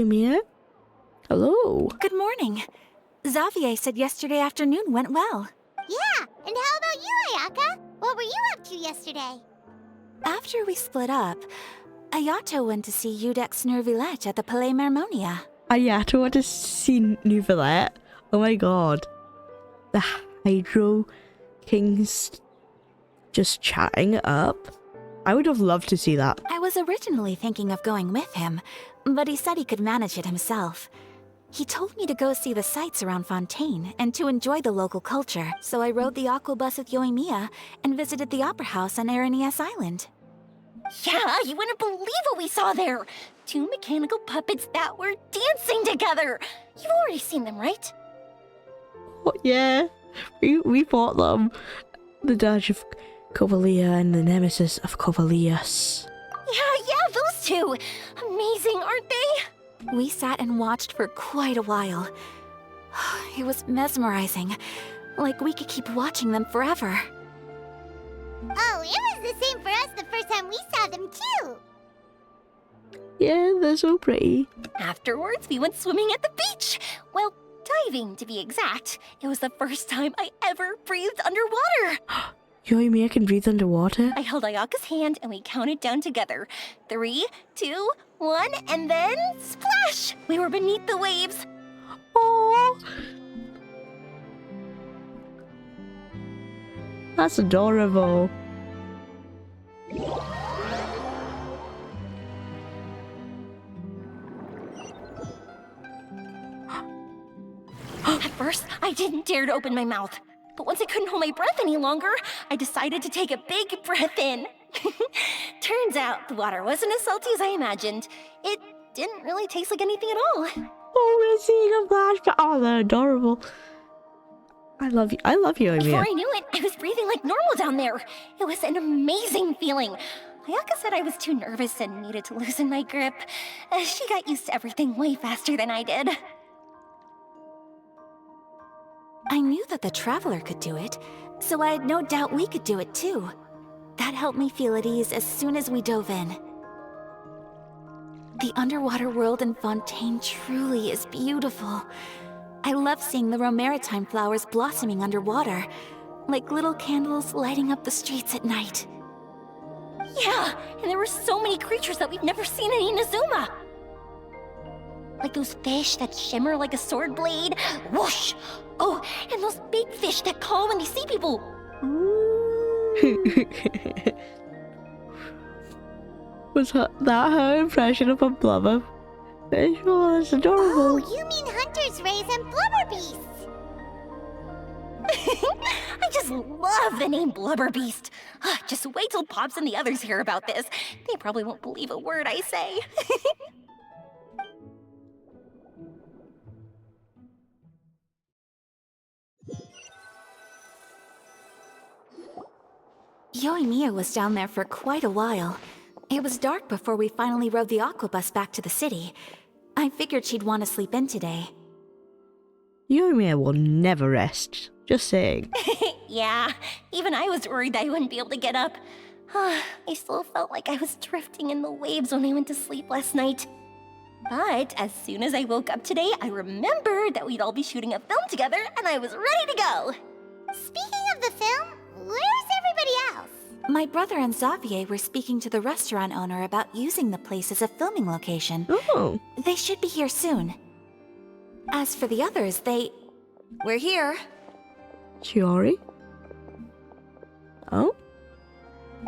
Yoimiya. Hello. Good morning. Xavier said yesterday afternoon went well. Yeah, and how about you, Ayaka? What were you up to yesterday? After we split up, Ayato went to see Udex Nervillette at the Palais Mermonia. Ayato want to see Nouvellette. Oh my god. The Hydro Kings just chatting up. I would have loved to see that. I was originally thinking of going with him, but he said he could manage it himself. He told me to go see the sights around Fontaine and to enjoy the local culture, so I rode the aqua bus with Yoimiya and visited the opera house on Aranias Island. Yeah, you wouldn't believe what we saw there! 2 mechanical puppets that were dancing together! You've already seen them, right? Oh, yeah, we fought them. The Dirge of Covalia and the Nemesis of Covalius. Yeah, those two! Amazing, aren't they? We sat and watched for quite a while. It was mesmerizing, like we could keep watching them forever. Oh, it was the same for us the first time we saw them, too. Yeah, they're so pretty. Afterwards, we went swimming at the beach! Well, diving, to be exact. It was the first time I ever breathed underwater! Yoimiya can breathe underwater? I held Ayaka's hand and we counted down together. 3, 2, 1, and then splash! We were beneath the waves. Oh, that's adorable. At first, I didn't dare to open my mouth. But once I couldn't hold my breath any longer, I decided to take a big breath in. Turns out the water wasn't as salty as I imagined. It didn't really taste like anything at all. Oh, we're seeing a flashback. Oh, they're adorable. I love you. I love you, Before Yoimiya. I knew it, I was breathing like normal down there. It was an amazing feeling. Ayaka said I was too nervous and needed to loosen my grip. She got used to everything way faster than I did. I knew that the Traveler could do it, so I had no doubt we could do it too. That helped me feel at ease as soon as we dove in. The underwater world in Fontaine truly is beautiful. I love seeing the Romaritime flowers blossoming underwater, like little candles lighting up the streets at night. Yeah, and there were so many creatures that we've never seen in Inazuma. Like those fish that shimmer like a sword blade. Whoosh! Oh, and those big fish that call when they see people. Was that her impression of a blubber fish? Oh, that's Oh, adorable. you mean Hunter's Rays and Blubber Beasts. I just love the name Blubber Beast. Just wait till Pops and the others hear about this. They probably won't believe a word I say. Yoimiya was down there for quite a while. It was dark before we finally rode the aqua bus back to the city. I figured she'd want to sleep in today. Yoimiya will never rest. Just saying. Yeah, even I was worried that I wouldn't be able to get up. I still felt like I was drifting in the waves when I went to sleep last night. But as soon as I woke up today, I remembered that we'd all be shooting a film together, and I was ready to go. Speaking of the film, where's everybody else? My brother and Xavier were speaking to the restaurant owner about using the place as a filming location. Oh. They should be here soon. As for the others, We're here. Chiori? Oh?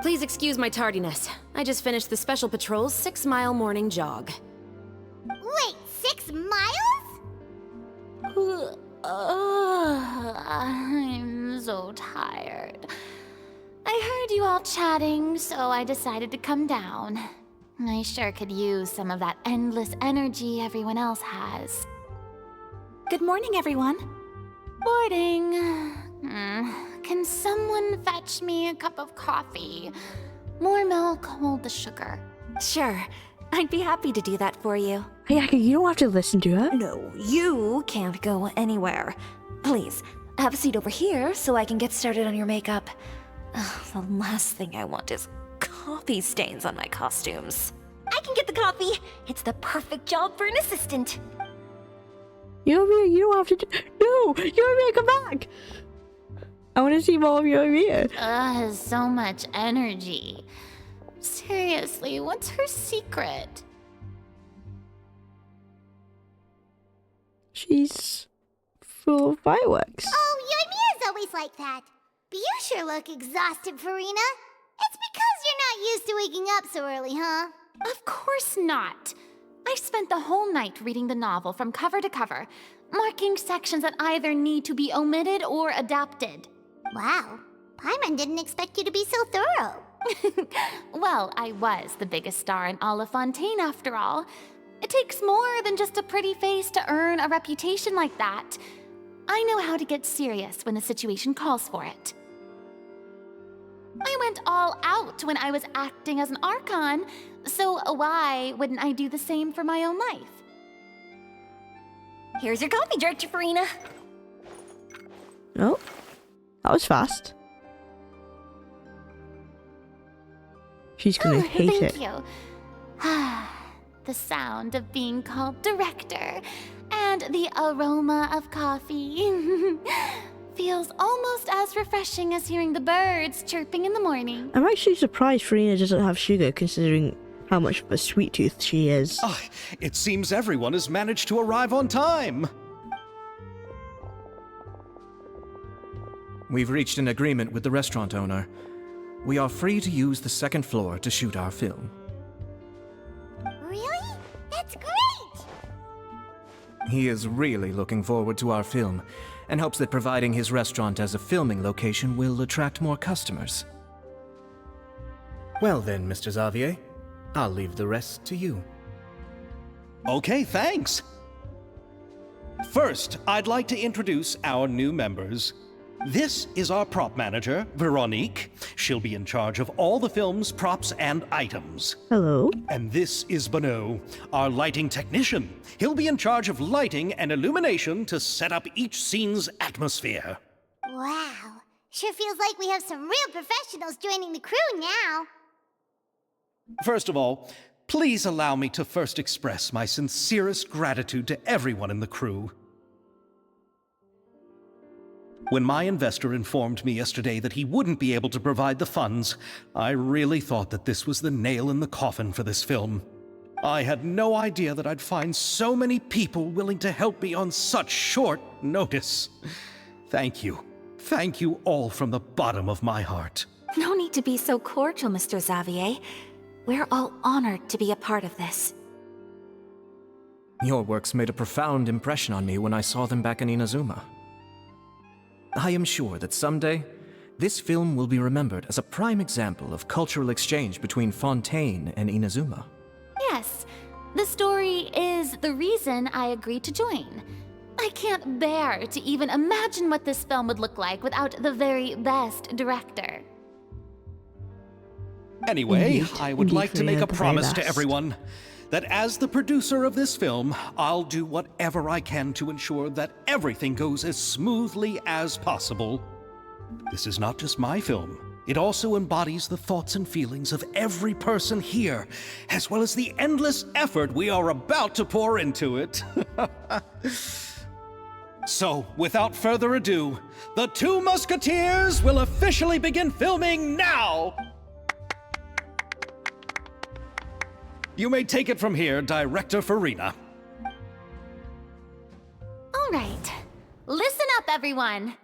Please excuse my tardiness. I just finished the Special Patrol's 6-mile morning jog. Wait, 6 miles? I'm so tired. I heard you all chatting, so I decided to come down. I sure could use some of that endless energy everyone else has. Good morning, everyone. Morning. Can someone fetch me a cup of coffee? More milk, hold the sugar. Sure. I'd be happy to do that for you. Ayaka, you don't have to listen to her. No, you can't go anywhere. Please, have a seat over here so I can get started on your makeup. The last thing I want is coffee stains on my costumes. I can get the coffee. It's the perfect job for an assistant. Yoimiya, you don't have to do... No! Yoimiya, come back! I want to see more of Yoimiya. So much energy. Seriously, what's her secret? She's full of fireworks. Oh, Yoimiya's always like that. But you sure look exhausted, Farina. It's because you're not used to waking up so early, huh? Of course not. I spent the whole night reading the novel from cover to cover, marking sections that either need to be omitted or adapted. Wow. Paimon didn't expect you to be so thorough. Well, I was the biggest star in all of Fontaine after all. It takes more than just a pretty face to earn a reputation like that. I know how to get serious when the situation calls for it. I went all out when I was acting as an Archon, so why wouldn't I do the same for my own life? Here's your coffee, Director Farina. Oh, that was fast. She's gonna hate it. Thank you. The sound of being called director and the aroma of coffee feels almost as refreshing as hearing the birds chirping in the morning. I'm actually surprised Farina doesn't have sugar, considering how much of a sweet tooth she is. Ah, it seems everyone has managed to arrive on time. We've reached an agreement with the restaurant owner. We are free to use the second floor to shoot our film. Really? That's great! He is really looking forward to our film, and hopes that providing his restaurant as a filming location will attract more customers. Well then, Mr. Xavier, I'll leave the rest to you. Okay, thanks. First, I'd like to introduce our new members. This is our prop manager, Veronique. She'll be in charge of all the film's props and items. Hello. And this is Bono, our lighting technician. He'll be in charge of lighting and illumination to set up each scene's atmosphere. Wow. Sure feels like we have some real professionals joining the crew now. First of all, please allow me to first express my sincerest gratitude to everyone in the crew. When my investor informed me yesterday that he wouldn't be able to provide the funds, I really thought that this was the nail in the coffin for this film. I had no idea that I'd find so many people willing to help me on such short notice. Thank you. Thank you all from the bottom of my heart. No need to be so cordial, Mr. Xavier. We're all honored to be a part of this. Your works made a profound impression on me when I saw them back in Inazuma. I am sure that someday, this film will be remembered as a prime example of cultural exchange between Fontaine and Inazuma. Yes, the story is the reason I agreed to join. I can't bear to even imagine what this film would look like without the very best director. Anyway, Indeed. I would Indeed, like to make Farina, a the very promise to best. everyone that as the producer of this film, I'll do whatever I can to ensure that everything goes as smoothly as possible. This is not just my film. It also embodies the thoughts and feelings of every person here, as well as the endless effort we are about to pour into it. So, without further ado, the Two Musketeers will officially begin filming now! You may take it from here, Director Farina. All right, listen up, everyone.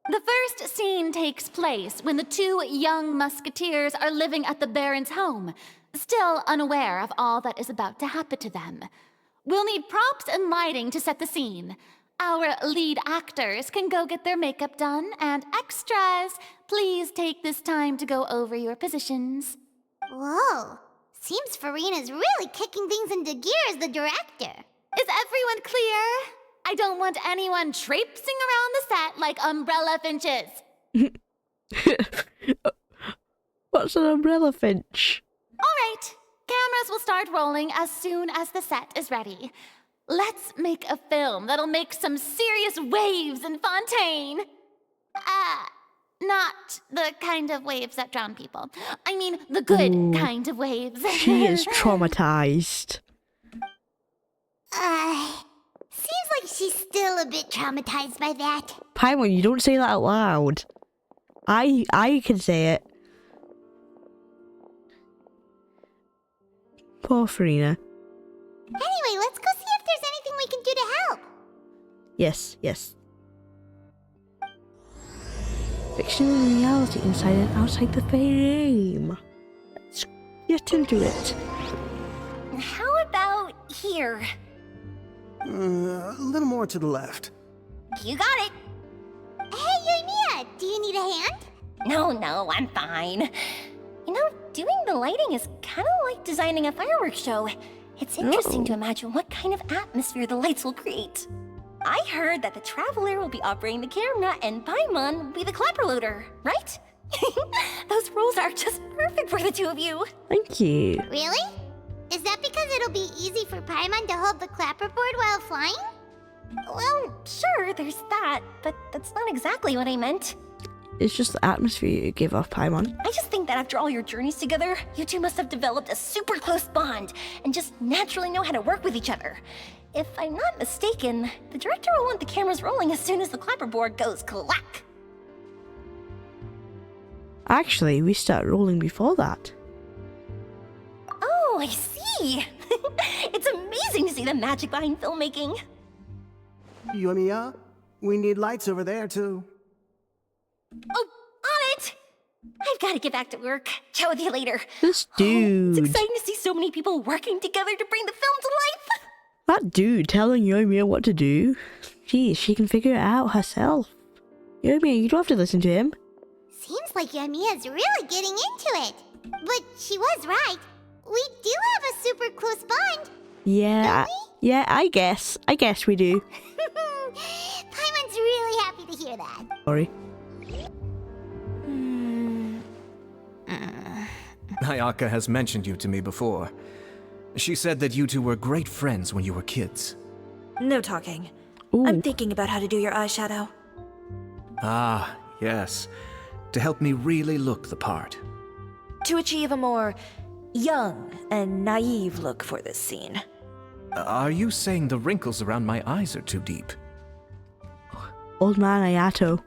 The first scene takes place when the two young musketeers are living at the Baron's home, still unaware of all that is about to happen to them. We'll need props and lighting to set the scene. Our lead actors can go get their makeup done, and extras, please take this time to go over your positions. Whoa. Seems Farina's really kicking things into gear as the director. Is everyone clear? I don't want anyone traipsing around the set like umbrella finches. What's an umbrella finch? All right, cameras will start rolling as soon as the set is ready. Let's make a film that'll make some serious waves in Fontaine. Not the kind of waves that drown people. I mean, the good Ooh. kind of waves. She is traumatized. Seems like she's still a bit traumatized by that. Paimon, you don't say that out loud. I can say it. Poor Farina. Anyway, let's go see if there's anything we can do to help. Yes, yes. Fiction and reality inside and outside the frame. Let's get into it. How about here? A little more to the left. You got it. Hey, Yoimiya, do you need a hand? No, I'm fine. You know, doing the lighting is kind of like designing a fireworks show. It's interesting to imagine what kind of atmosphere the lights will create. I heard that the Traveler will be operating the camera and Paimon will be the clapper loader, right? Those roles are just perfect for the two of you. Thank you. Really? Is that because it'll be easy for Paimon to hold the clapperboard while flying? Well, sure, there's that, but that's not exactly what I meant. It's just the atmosphere you give off, Paimon. I just think that after all your journeys together, you two must have developed a super close bond and just naturally know how to work with each other. If I'm not mistaken, the director will want the cameras rolling as soon as the clapperboard goes clack. Actually, we start rolling before that. Oh, I see. It's amazing to see the magic behind filmmaking. Yoimiya, we need lights over there, too. Oh, on it! I've got to get back to work. Chat with you later. This It's dude. exciting to see so many people working together to bring the film to life. That dude telling Yoimiya what to do. Geez, she can figure it out herself. Yoimiya, you don't have to listen to him. Seems like Yoimiya's really getting into it. But she was right. We do have a super close bond. Yeah, yeah, I guess we do. Paimon's really happy to hear that. Sorry. Ayaka has mentioned you to me before. She said that you two were great friends when you were kids. No talking. Ooh. I'm thinking about how to do your eyeshadow. Ah, yes. To help me really look the part. To achieve a more young and naive look for this scene. Are you saying the wrinkles around my eyes are too deep? Old man Ayato.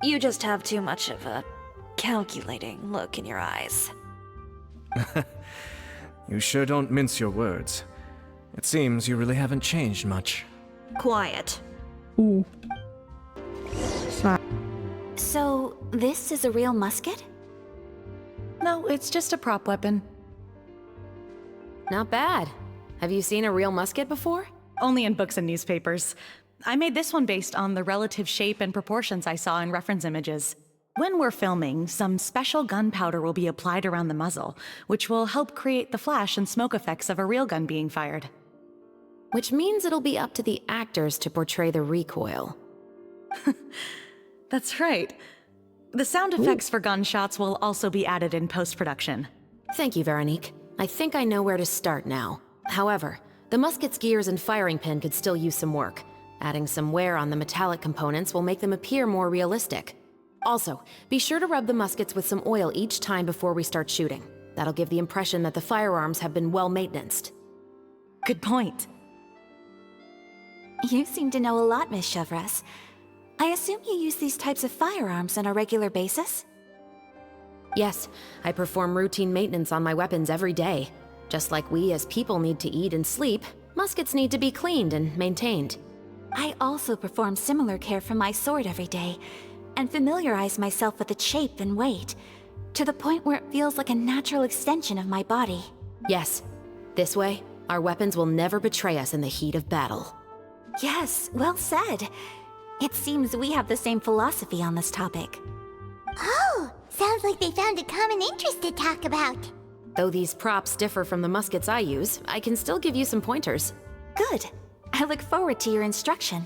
You just have too much of a calculating look in your eyes. You sure don't mince your words. It seems you really haven't changed much. Quiet. Ooh. Snap. So, this is a real musket? No, it's just a prop weapon. Not bad. Have you seen a real musket before? Only in books and newspapers. I made this one based on the relative shape and proportions I saw in reference images. When we're filming, some special gunpowder will be applied around the muzzle, which will help create the flash and smoke effects of a real gun being fired. Which means it'll be up to the actors to portray the recoil. That's right. The sound effects for gunshots will also be added in post-production. Thank you, Veronique. I think I know where to start now. However, the musket's gears and firing pin could still use some work. Adding some wear on the metallic components will make them appear more realistic. Also, be sure to rub the muskets with some oil each time before we start shooting. That'll give the impression that the firearms have been well maintained. Good point. You seem to know a lot, Miss Chevres. I assume you use these types of firearms on a regular basis? Yes, I perform routine maintenance on my weapons every day. Just like we as people need to eat and sleep, muskets need to be cleaned and maintained. I also perform similar care for my sword every day, and familiarize myself with its shape and weight, to the point where it feels like a natural extension of my body. Yes, this way, our weapons will never betray us in the heat of battle. Yes, well said. It seems we have the same philosophy on this topic. Oh, sounds like they found a common interest to talk about. Though these props differ from the muskets I use, I can still give you some pointers. Good. I look forward to your instruction.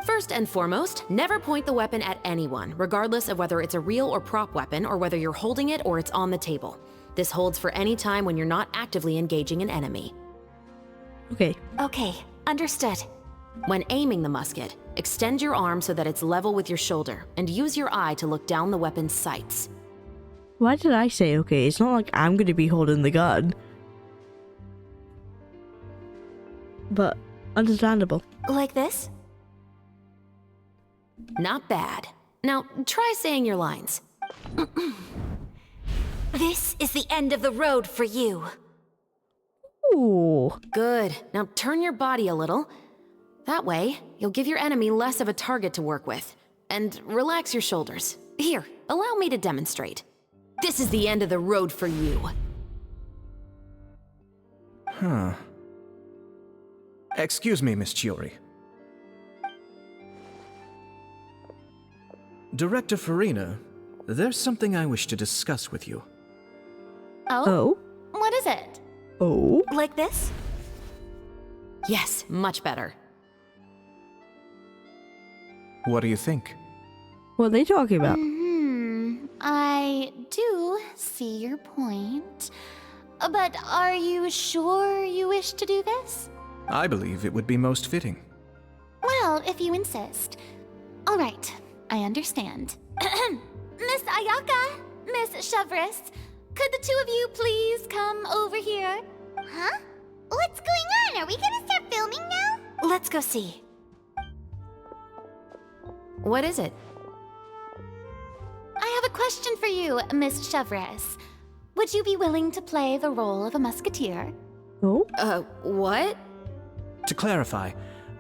First and foremost, never point the weapon at anyone, regardless of whether it's a real or prop weapon or whether you're holding it or it's on the table. This holds for any time when you're not actively engaging an enemy. Okay. Okay, understood. When aiming the musket, Extend your arm so that it's level with your shoulder, and use your eye to look down the weapon's sights. Why did I say okay? It's not like I'm going to be holding the gun. But understandable. Like this? Not bad. Now, try saying your lines. This is the end of the road for you. Ooh. Good. Now turn your body a little. That way, you'll give your enemy less of a target to work with. And relax your shoulders. Here, allow me to demonstrate. This is the end of the road for you. Huh. Excuse me, Miss Chiori. Director Farina, there's something I wish to discuss with you. Oh? What is it? Oh? Like this? Yes, much better. What do you think? What are they talking about? I do see your point. But are you sure you wish to do this? I believe it would be most fitting. Well, if you insist. All right, I understand. Miss Ayaka, Miss Chevris, could the two of you please come over here? Huh? What's going on? Are we gonna start filming now? Let's go see. What is it? I have a question for you, Miss Chevris. Would you be willing to play the role of a musketeer? Oh? What? To clarify,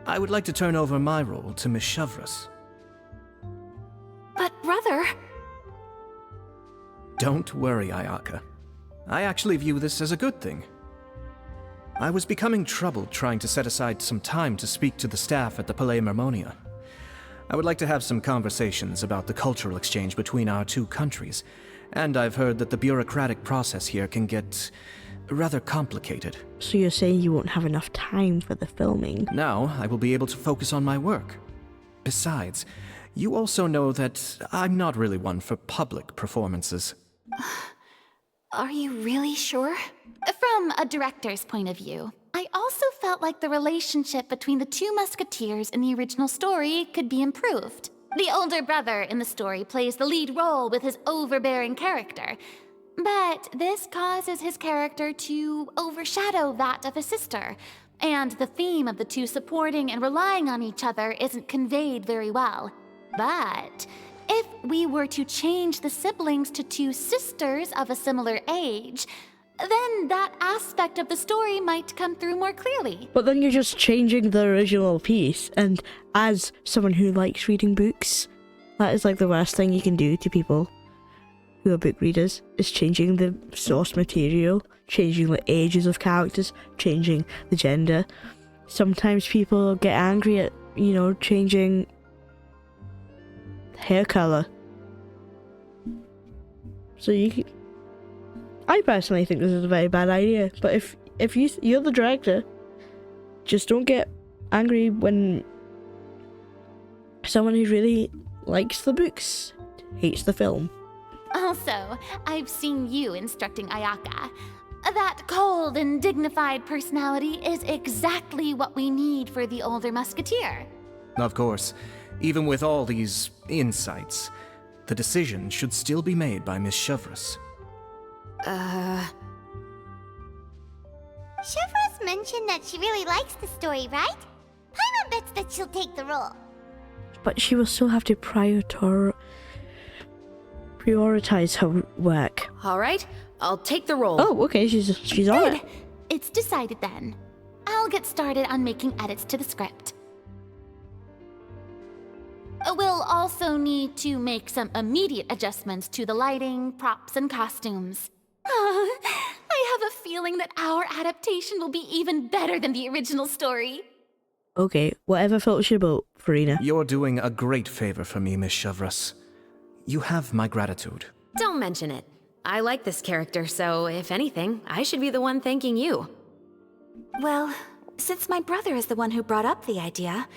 I would like to turn over my role to Miss Chevris. But brother... Don't worry, Ayaka. I actually view this as a good thing. I was becoming troubled trying to set aside some time to speak to the staff at the Palais Mermonia. I would like to have some conversations about the cultural exchange between our two countries, and I've heard that the bureaucratic process here can get rather complicated. So you're saying you won't have enough time for the filming? Now, I will be able to focus on my work. Besides, you also know that I'm not really one for public performances. Are you really sure? From a director's point of view, I also felt like the relationship between the two musketeers in the original story could be improved. The older brother in the story plays the lead role with his overbearing character, but this causes his character to overshadow that of his sister, and the theme of the two supporting and relying on each other isn't conveyed very well. But if we were to change the siblings to two sisters of a similar age, then that aspect of the story might come through more clearly. But then you're just changing the original piece, and as someone who likes reading books, that is like the worst thing you can do to people who are book readers, is changing the source material, changing the ages of characters, changing the gender. Sometimes people get angry at, changing hair color. So I personally think this is a very bad idea, but if you're the director, just don't get angry when someone who really likes the books hates the film. Also, I've seen you instructing Ayaka. That cold and dignified personality is exactly what we need for the older musketeer. Of course, even with all these insights, the decision should still be made by Miss Chevris. Chevros mentioned that she really likes the story, right? Paimon bets that she'll take the role. But she will still have to prioritize her work. All right, I'll take the role. Oh, okay, she's on Good. it. It's decided then. I'll get started on making edits to the script. We'll also need to make some immediate adjustments to the lighting, props, and costumes. I have a feeling that our adaptation will be even better than the original story. Okay, whatever floats your boat, Farina. You're doing a great favor for me, Miss Chevris. You have my gratitude. Don't mention it. I like this character, so if anything, I should be the one thanking you. Well, since my brother is the one who brought up the idea,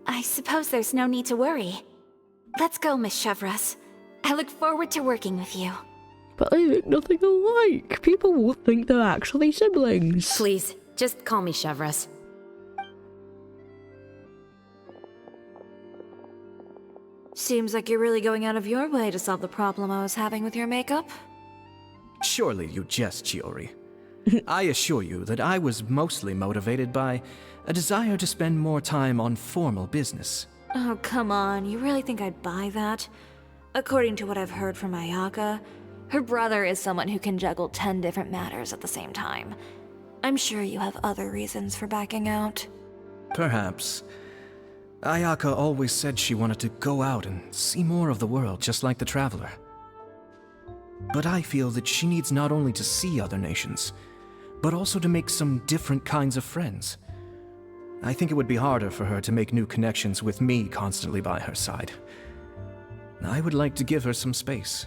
I suppose there's no need to worry. Let's go, Miss Chevros. I look forward to working with you. But they look nothing alike. People won't think they're actually siblings. Please, just call me Chevros. Seems like you're really going out of your way to solve the problem I was having with your makeup. Surely you jest, Chiori. I assure you that I was mostly motivated by a desire to spend more time on formal business. Oh, come on. You really think I'd buy that? According to what I've heard from Ayaka, her brother is someone who can juggle 10 different matters at the same time. I'm sure you have other reasons for backing out. Perhaps. Ayaka always said she wanted to go out and see more of the world, just like the Traveler. But I feel that she needs not only to see other nations, but also to make some different kinds of friends. I think it would be harder for her to make new connections with me constantly by her side. I would like to give her some space.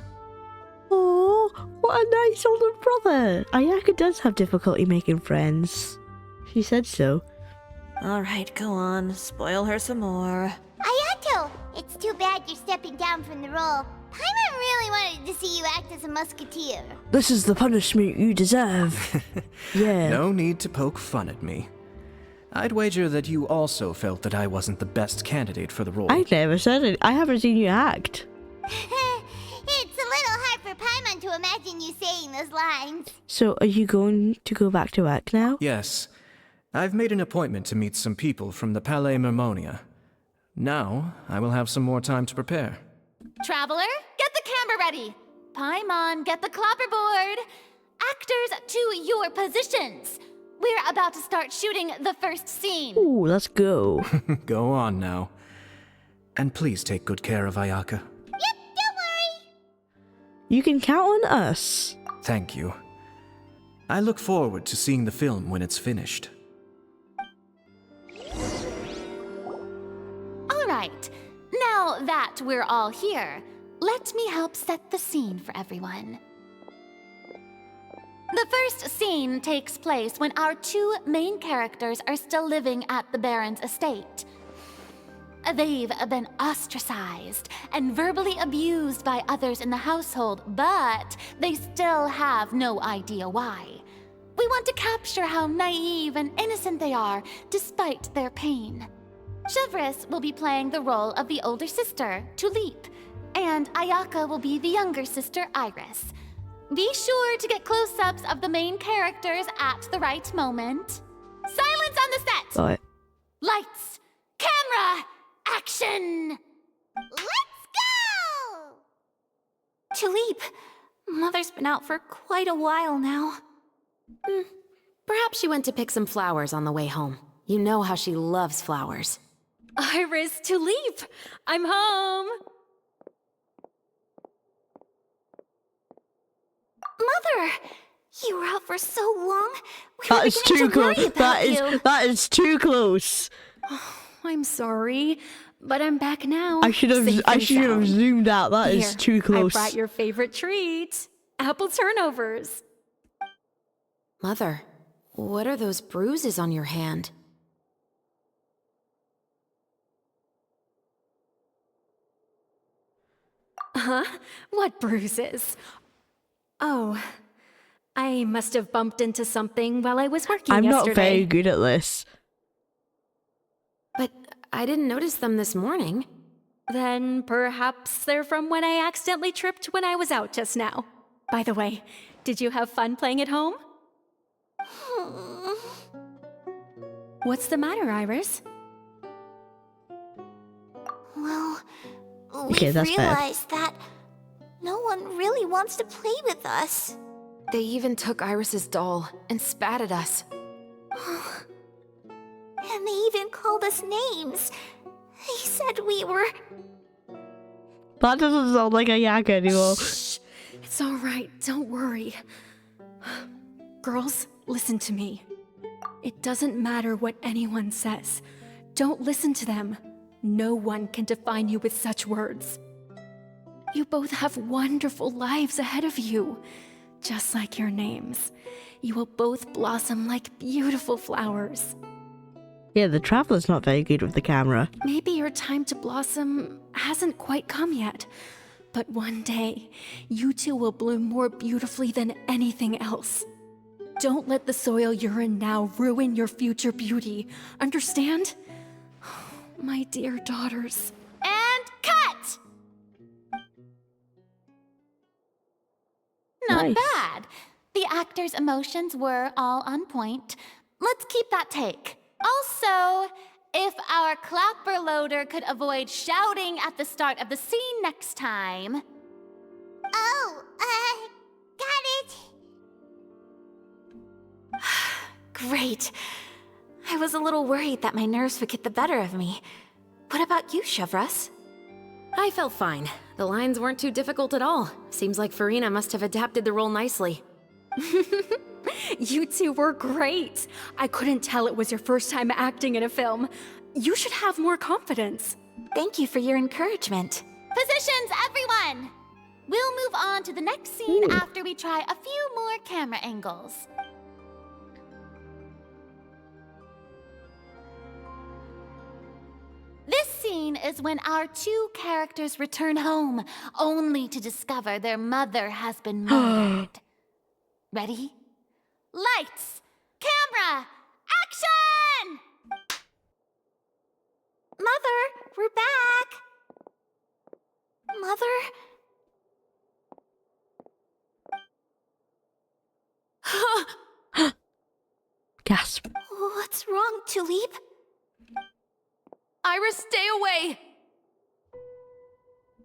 Oh, what a nice older brother. Ayaka does have difficulty making friends. She said so. Alright, go on. Spoil her some more. Ayato, it's too bad you're stepping down from the role. Paimon really wanted to see you act as a musketeer. This is the punishment you deserve. Yeah. No need to poke fun at me. I'd wager that you also felt that I wasn't the best candidate for the role. I never said it. I haven't seen you act. It's a little hard for Paimon to imagine you saying those lines. So, are you going to go back to work now? Yes. I've made an appointment to meet some people from the Palais Mermonia. Now, I will have some more time to prepare. Traveler, get the camera ready. Paimon, get the clapperboard. Actors to your positions. We're about to start shooting the first scene. Ooh, let's go. Go on now. And please take good care of Ayaka. Yep, don't worry. You can count on us. Thank you. I look forward to seeing the film when it's finished. All right, now that we're all here, let me help set the scene for everyone. The first scene takes place when our two main characters are still living at the Baron's estate. They've been ostracized and verbally abused by others in the household, but they still have no idea why. We want to capture how naive and innocent they are, despite their pain. Chevris will be playing the role of the older sister, Tulip, and Ayaka will be the younger sister, Iris. Be sure to get close-ups of the main characters at the right moment. Silence on the set! Got it. Lights, camera, action! Let's go! Tulip, Mother's been out for quite a while now. Perhaps she went to pick some flowers on the way home. You know how she loves flowers. Iris, Tulip, I'm home. Mother, you were out for so long. That is too close. That is too close. I'm sorry, but I'm back now. I should have zoomed out. That is Here, too close. I brought your favorite treat. Apple turnovers. Mother, what are those bruises on your hand? Huh? What bruises? Oh, I must have bumped into something while I was working I'm yesterday. not very good at this. But I didn't notice them this morning. Then perhaps they're from when I accidentally tripped when I was out just now. By the way, did you have fun playing at home? What's the matter, Iris? Well, Okay, we've that's better. realized that no one really wants to play with us. They even took Iris's doll and spat at us. And they even called us names. They said we were... That doesn't sound like a yak anymore. Shh. It's all right. Don't worry. Girls, listen to me. It doesn't matter what anyone says. Don't listen to them. No one can define you with such words. You both have wonderful lives ahead of you. Just like your names. You will both blossom like beautiful flowers. Yeah, the Traveler's not very good with the camera. Maybe your time to blossom hasn't quite come yet. But one day, you two will bloom more beautifully than anything else. Don't let the soil you're in now ruin your future beauty. Understand? My dear daughters. And cut! Not Nice. bad. The actor's emotions were all on point. Let's keep that take. Also, if our clapper loader could avoid shouting at the start of the scene next time. Oh, got it. Great. I was a little worried that my nerves would get the better of me. What about you, Chevros? I felt fine. The lines weren't too difficult at all. Seems like Farina must have adapted the role nicely. You two were great. I couldn't tell it was your first time acting in a film. You should have more confidence. Thank you for your encouragement. Positions, everyone! We'll move on to the next scene after we try a few more camera angles. This scene is when our two characters return home, only to discover their mother has been murdered. Ready? Lights! Camera! Action! Mother, we're back! Mother? Gasp. What's wrong, Tulip? Iris, stay away!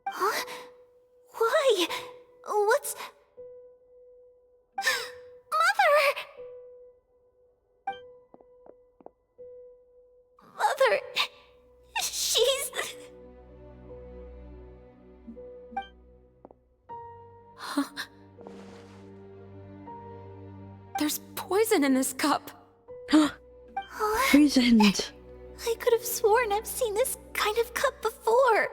Huh? Why? What's... Mother! Mother... She's... There's poison in this cup. Poisoned. I could have sworn I've seen this kind of cup before.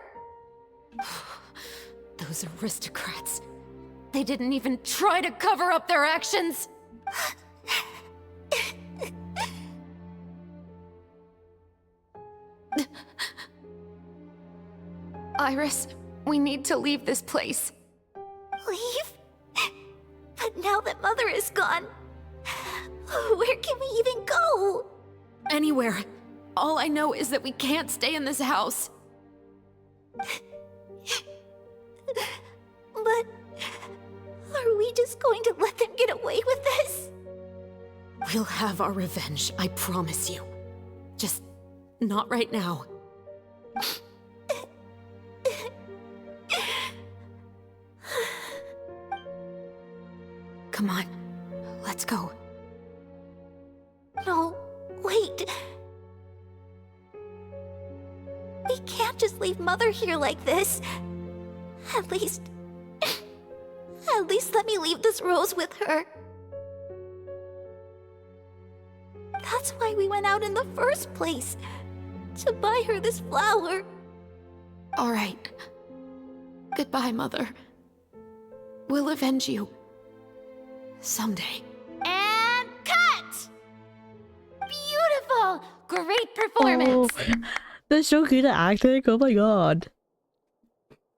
Those aristocrats. They didn't even try to cover up their actions. Iris, we need to leave this place. Leave? But now that Mother is gone, where can we even go? Anywhere. All I know is that we can't stay in this house. But are we just going to let them get away with this? We'll have our revenge, I promise you. Just not right now. Come on, let's go. No, wait. We can't just leave Mother here like this. At least let me leave this rose with her. That's why we went out in the first place. To buy her this flower. All right. Goodbye, Mother. We'll avenge you. Someday. And cut! Beautiful! Great performance! Oh, they're so good at acting. Oh my god.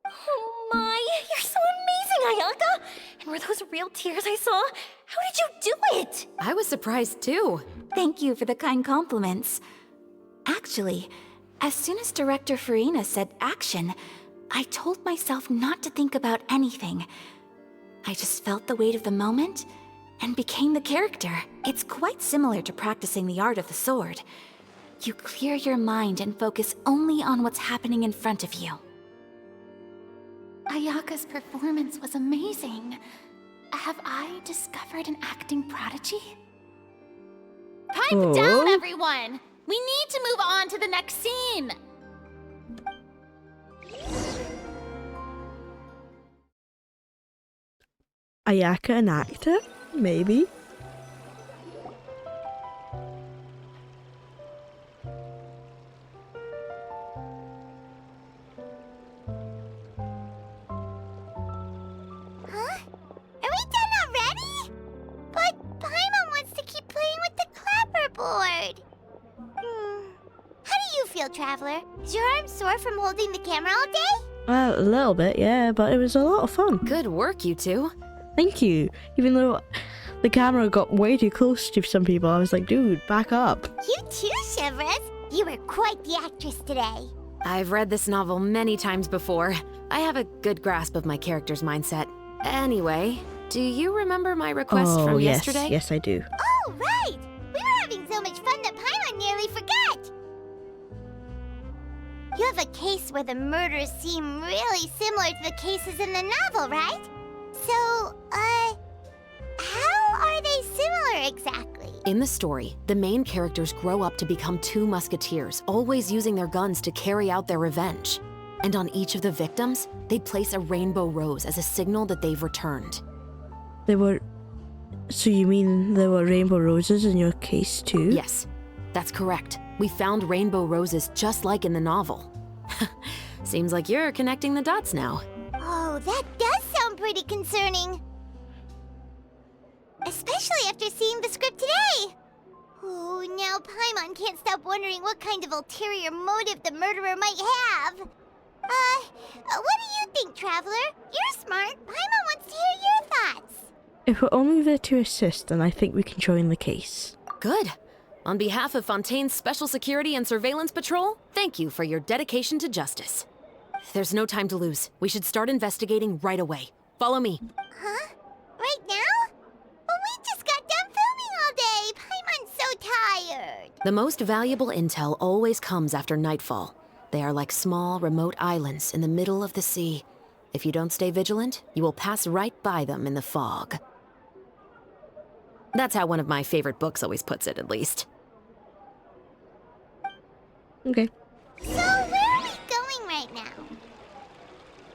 Oh my, you're so amazing, Ayaka! And were those real tears I saw? How did you do it? I was surprised too. Thank you for the kind compliments. Actually, as soon as Director Farina said action, I told myself not to think about anything. I just felt the weight of the moment and became the character. It's quite similar to practicing the art of the sword. You clear your mind and focus only on what's happening in front of you. Ayaka's performance was amazing. Have I discovered an acting prodigy? Pipe down, everyone! We need to move on to the next scene! Ayaka an actor? Maybe. Huh? Are we done already? But Paimon wants to keep playing with the clapperboard. How do you feel, Traveler? Is your arm sore from holding the camera all day? Well, a little bit, yeah, but it was a lot of fun. Good work, you two. Thank you. Even though the camera got way too close to some people, I was like, dude, back up. You too, Shivers. You were quite the actress today. I've read this novel many times before. I have a good grasp of my character's mindset. Anyway, Do you remember my request from yes, yesterday? yes I do. Oh, right! We were having so much fun that Paimon nearly forgot! You have a case where the murders seem really similar to the cases in the novel, right? So, how are they similar exactly? In the story, the main characters grow up to become two musketeers, always using their guns to carry out their revenge. And on each of the victims, they'd place a rainbow rose as a signal that they've returned. So you mean there were rainbow roses in your case too? Yes, that's correct. We found rainbow roses just like in the novel. Seems like you're connecting the dots now. Oh, that does sound pretty concerning. Especially after seeing the script today. Oh, now Paimon can't stop wondering what kind of ulterior motive the murderer might have. What do you think, Traveler? You're smart. Paimon wants to hear your thoughts. If we're only there to assist, then I think we can join the case. Good. On behalf of Fontaine's Special Security and Surveillance Patrol, thank you for your dedication to justice. There's no time to lose. We should start investigating right away. Follow me. Huh? Right now? But we just got done filming all day. Paimon's so tired. The most valuable intel always comes after nightfall. They are like small, remote islands in the middle of the sea. If you don't stay vigilant, you will pass right by them in the fog. That's how one of my favorite books always puts it, at least. Okay. So, where are we going right now?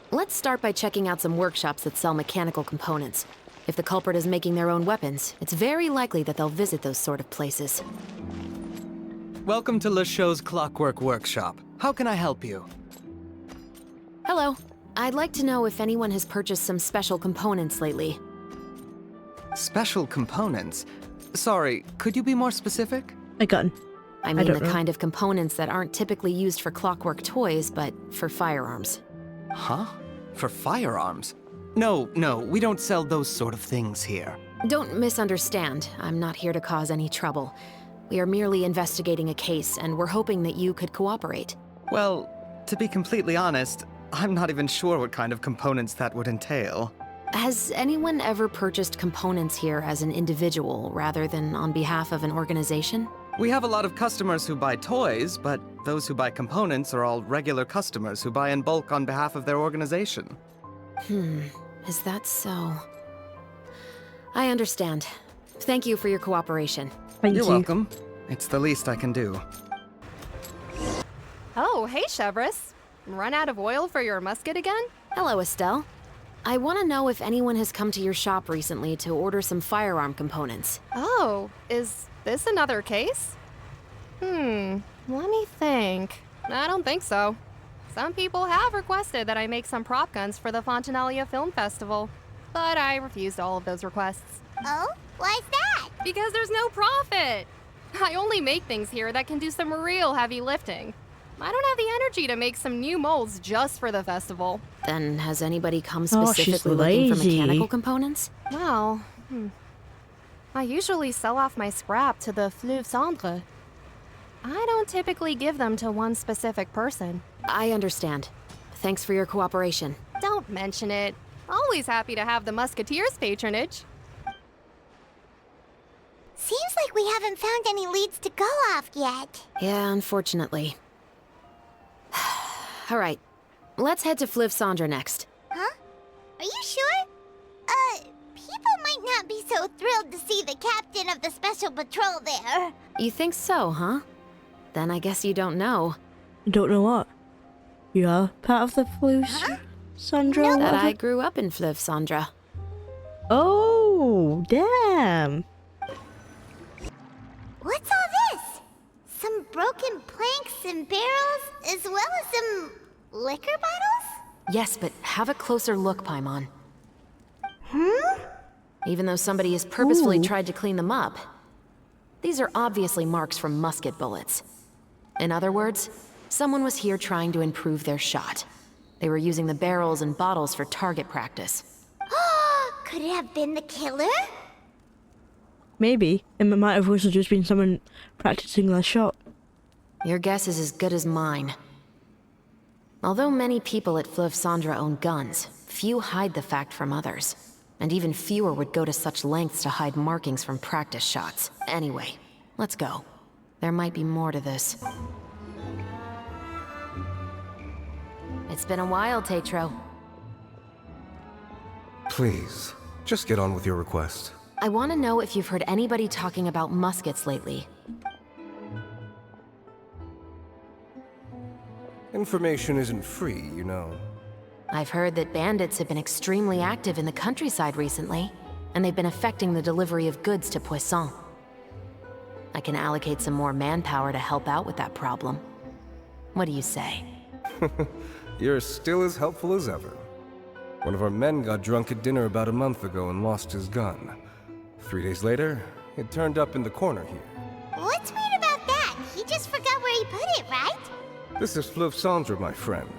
Let's start by checking out some workshops that sell mechanical components. If the culprit is making their own weapons, it's very likely that they'll visit those sort of places. Welcome to Le Show's Clockwork Workshop. How can I help you? Hello. I'd like to know if anyone has purchased some special components lately. Special components? Sorry, could you be more specific? A gun. I mean don't the know. kind of components that aren't typically used for clockwork toys, but for firearms. Huh? For firearms? No, we don't sell those sort of things here. Don't misunderstand. I'm not here to cause any trouble. We are merely investigating a case, and we're hoping that you could cooperate. Well, to be completely honest, I'm not even sure what kind of components that would entail. Has anyone ever purchased components here as an individual rather than on behalf of an organization? We have a lot of customers who buy toys, but those who buy components are all regular customers who buy in bulk on behalf of their organization. Is that so? I understand. Thank you for your cooperation. Thank You're you. welcome. It's the least I can do. Oh, hey, Chevris. Run out of oil for your musket again? Hello, Estelle. I want to know if anyone has come to your shop recently to order some firearm components. Oh, is this another case? Let me think. I don't think so. Some people have requested that I make some prop guns for the Fontanalia Film Festival, but I refused all of those requests. Oh? Why's that? Because there's no profit! I only make things here that can do some real heavy lifting. I don't have the energy to make some new molds just for the festival. Then has anybody come Oh, she's specifically looking for lazy. mechanical components? Well, I usually sell off my scrap to the Fleuve Cendre. I don't typically give them to one specific person. I understand. Thanks for your cooperation. Don't mention it. Always happy to have the Musketeers' patronage. Seems like we haven't found any leads to go off yet. Yeah, unfortunately. All right, let's head to Fleuve Cendre next. Huh? Are you sure? People might not be so thrilled to see the captain of the special patrol there. You think so, huh? Then I guess you don't know. You don't know what? You are part of the Fleuve Sandra? No. That I grew up in Fleuve Cendre. Oh, damn. What's all this? Some broken planks and barrels, as well as some liquor bottles? Yes, but have a closer look, Paimon. Even though somebody has purposefully tried to clean them up, these are obviously marks from musket bullets. In other words, someone was here trying to improve their shot. They were using the barrels and bottles for target practice. Could it have been the killer? Maybe. It might have also just been someone practicing their shot. Your guess is as good as mine. Although many people at Fleuve Cendre own guns, few hide the fact from others. And even fewer would go to such lengths to hide markings from practice shots. Anyway, let's go. There might be more to this. It's been a while, Tetro. Please, just get on with your request. I want to know if you've heard anybody talking about muskets lately. Information isn't free, you know. I've heard that bandits have been extremely active in the countryside recently, and they've been affecting the delivery of goods to Poisson. I can allocate some more manpower to help out with that problem. What do you say? You're still as helpful as ever. One of our men got drunk at dinner about a month ago and lost his gun. 3 days later, it turned up in the corner here. What's weird about that? He just forgot where he put it, right? This is Fleuve Cendre, my friend.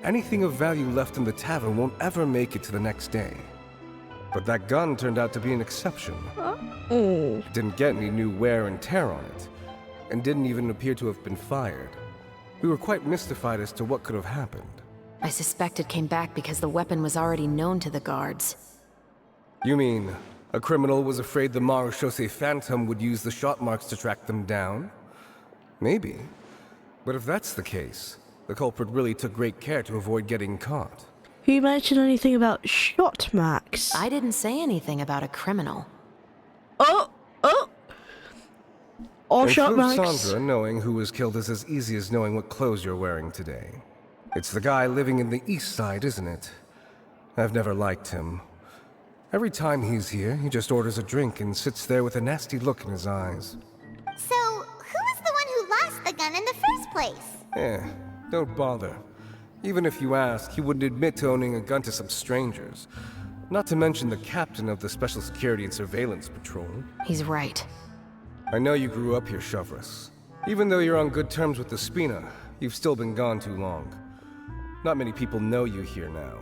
Anything of value left in the tavern won't ever make it to the next day. But that gun turned out to be an exception. Didn't get any new wear and tear on it, and didn't even appear to have been fired. We were quite mystified as to what could have happened. I suspect it came back because the weapon was already known to the guards. You mean, a criminal was afraid the Marechaussee Phantom would use the shot marks to track them down? Maybe. But if that's the case, the culprit really took great care to avoid getting caught. Who mentioned anything about shot marks? I didn't say anything about a criminal. All and shot Fleuve marks. Cendre, knowing who was killed is as easy as knowing what clothes you're wearing today. It's the guy living in the east side, isn't it? I've never liked him. Every time he's here, he just orders a drink and sits there with a nasty look in his eyes. So, who was the one who lost the gun in the first place? Don't bother. Even if you ask, he wouldn't admit to owning a gun to some strangers. Not to mention the captain of the Special Security and Surveillance Patrol. He's right. I know you grew up here, Chevres. Even though you're on good terms with the Spina, you've still been gone too long. Not many people know you here now,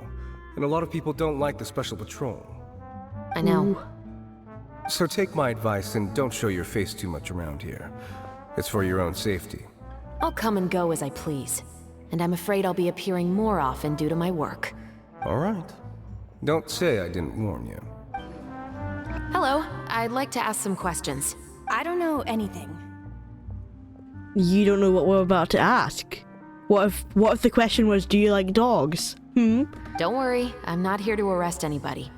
and a lot of people don't like the Special Patrol. I know. So take my advice and don't show your face too much around here. It's for your own safety. I'll come and go as I please, and I'm afraid I'll be appearing more often due to my work. All right. Don't say I didn't warn you. Hello, I'd like to ask some questions. I don't know anything. You don't know what we're about to ask. What if the question was, do you like dogs? Don't worry, I'm not here to arrest anybody.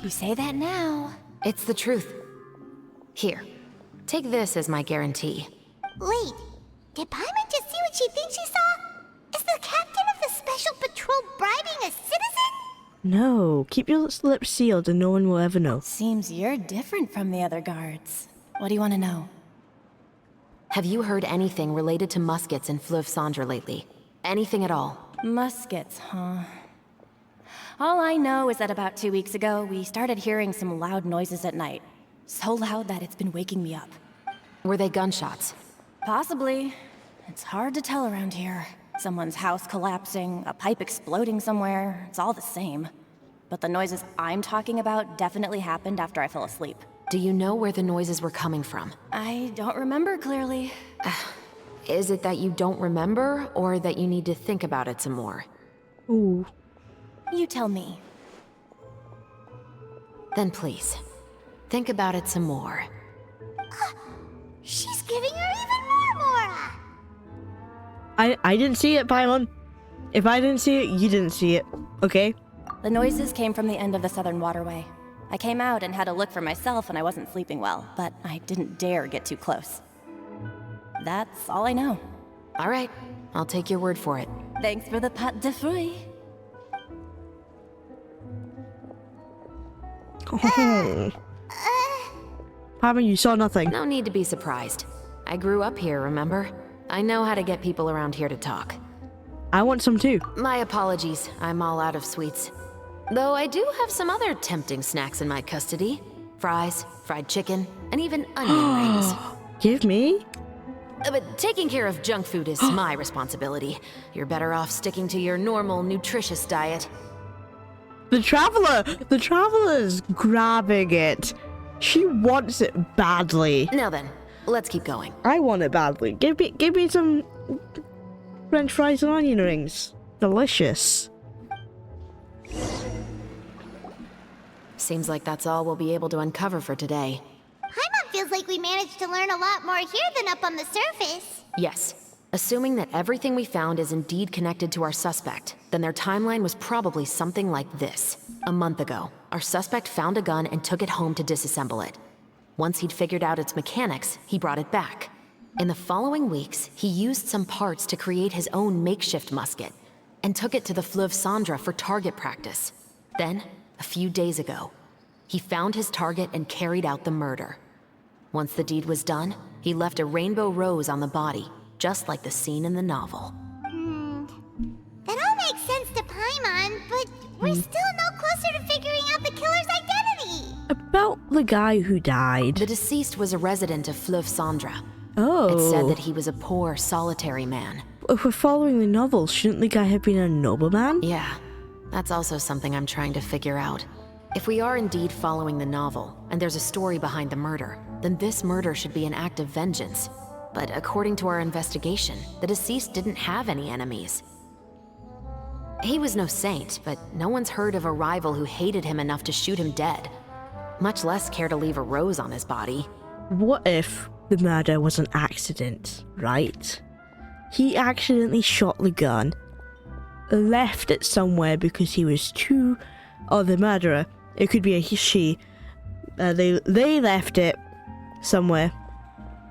You say that now. It's the truth. Here, take this as my guarantee. Wait, did Paimon just see what she thinks she saw? Is the captain of the Special Patrol bribing a citizen? No, keep your lips sealed and no one will ever know. Seems you're different from the other guards. What do you want to know? Have you heard anything related to muskets in Fleuve Cendre lately? Anything at all? Muskets, huh? All I know is that about 2 weeks ago, we started hearing some loud noises at night. So loud that it's been waking me up. Were they gunshots? Possibly. It's hard to tell around here. Someone's house collapsing, a pipe exploding somewhere, it's all the same. But the noises I'm talking about definitely happened after I fell asleep. Do you know where the noises were coming from? I don't remember clearly. Is it that you don't remember, or that you need to think about it some more? Ooh. You tell me. Then please, think about it some more. She's giving her even more Mora! I didn't see it, Paimon. If I didn't see it, you didn't see it. Okay? The noises came from the end of the southern waterway. I came out and had a look for myself when I wasn't sleeping well, but I didn't dare get too close. That's all I know. All right, I'll take your word for it. Thanks for the pâte de fruits. Paimon, you saw nothing. No need to be surprised. I grew up here, remember? I know how to get people around here to talk. I want some too. My apologies, I'm all out of sweets. Though I do have some other tempting snacks in my custody. Fries, fried chicken, and even onion rings. Give me? But taking care of junk food is my responsibility. You're better off sticking to your normal, nutritious diet. The Traveler's grabbing it. She wants it badly. Now then, let's keep going. I want it badly. Give me some French fries and onion rings. Delicious. Seems like that's all we'll be able to uncover for today. Paimon feels like we managed to learn a lot more here than up on the surface. Yes. Assuming that everything we found is indeed connected to our suspect, then their timeline was probably something like this. A month ago, our suspect found a gun and took it home to disassemble it. Once he'd figured out its mechanics, he brought it back. In the following weeks, he used some parts to create his own makeshift musket, and took it to the Fleuve Cendra for target practice. Then, a few days ago, he found his target and carried out the murder. Once the deed was done, he left a rainbow rose on the body, just like the scene in the novel. That all makes sense to Paimon, but we're still no closer to figuring out the killer's identity. About the guy who died. The deceased was a resident of Fleuve Cendra. Oh. It said that he was a poor, solitary man. If we're following the novel, shouldn't the guy have been a nobleman? Yeah, that's also something I'm trying to figure out. If we are indeed following the novel, and there's a story behind the murder, then this murder should be an act of vengeance. But according to our investigation, the deceased didn't have any enemies. He was no saint, but no one's heard of a rival who hated him enough to shoot him dead. Much less care to leave a rose on his body. What if the murder was an accident, right? He accidentally shot the gun, left it somewhere because he was too... or the murderer, it could be a she, they left it somewhere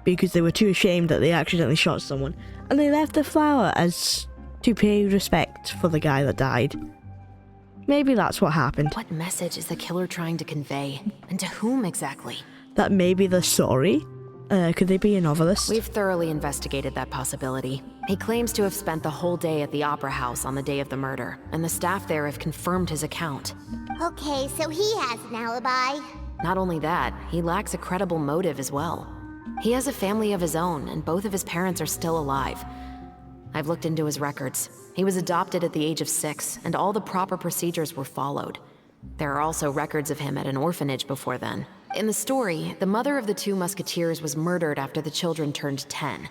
because they were too ashamed that they accidentally shot someone, and they left the flower as to pay respect for the guy that died. Maybe that's what happened. What message is the killer trying to convey? And to whom exactly? That maybe they're sorry? Could they be a novelist? We've thoroughly investigated that possibility. He claims to have spent the whole day at the Opera House on the day of the murder, and the staff there have confirmed his account. Okay, so he has an alibi. Not only that, he lacks a credible motive as well. He has a family of his own, and both of his parents are still alive. I've looked into his records. He was adopted at the age of 6, and all the proper procedures were followed. There are also records of him at an orphanage before then. In the story, the mother of the Two Musketeers was murdered after the children turned 10.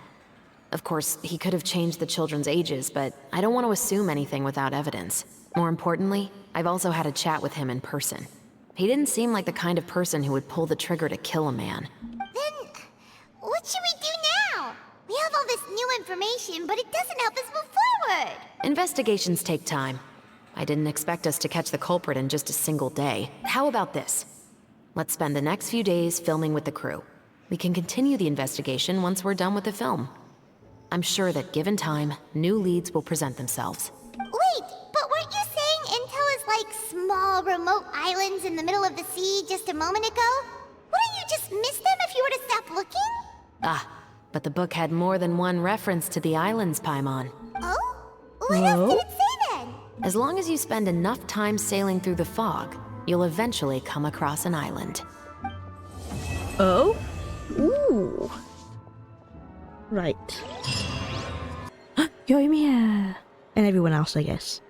Of course, he could have changed the children's ages, but I don't want to assume anything without evidence. More importantly, I've also had a chat with him in person. He didn't seem like the kind of person who would pull the trigger to kill a man. Then, what should we do now? We have all this new information, but it doesn't help us move forward. Investigations take time. I didn't expect us to catch the culprit in just a single day. How about this? Let's spend the next few days filming with the crew. We can continue the investigation once we're done with the film. I'm sure that given time, new leads will present themselves. Wait, but weren't you saying Intel is like small, remote islands in the middle of the sea just a moment ago? Wouldn't you just miss them if you were to stop looking? Ah, but the book had more than one reference to the islands, Paimon. Oh? What else did it say then? As long as you spend enough time sailing through the fog, you'll eventually come across an island. Oh? Ooh. Right. Yoimiya! And everyone else, I guess.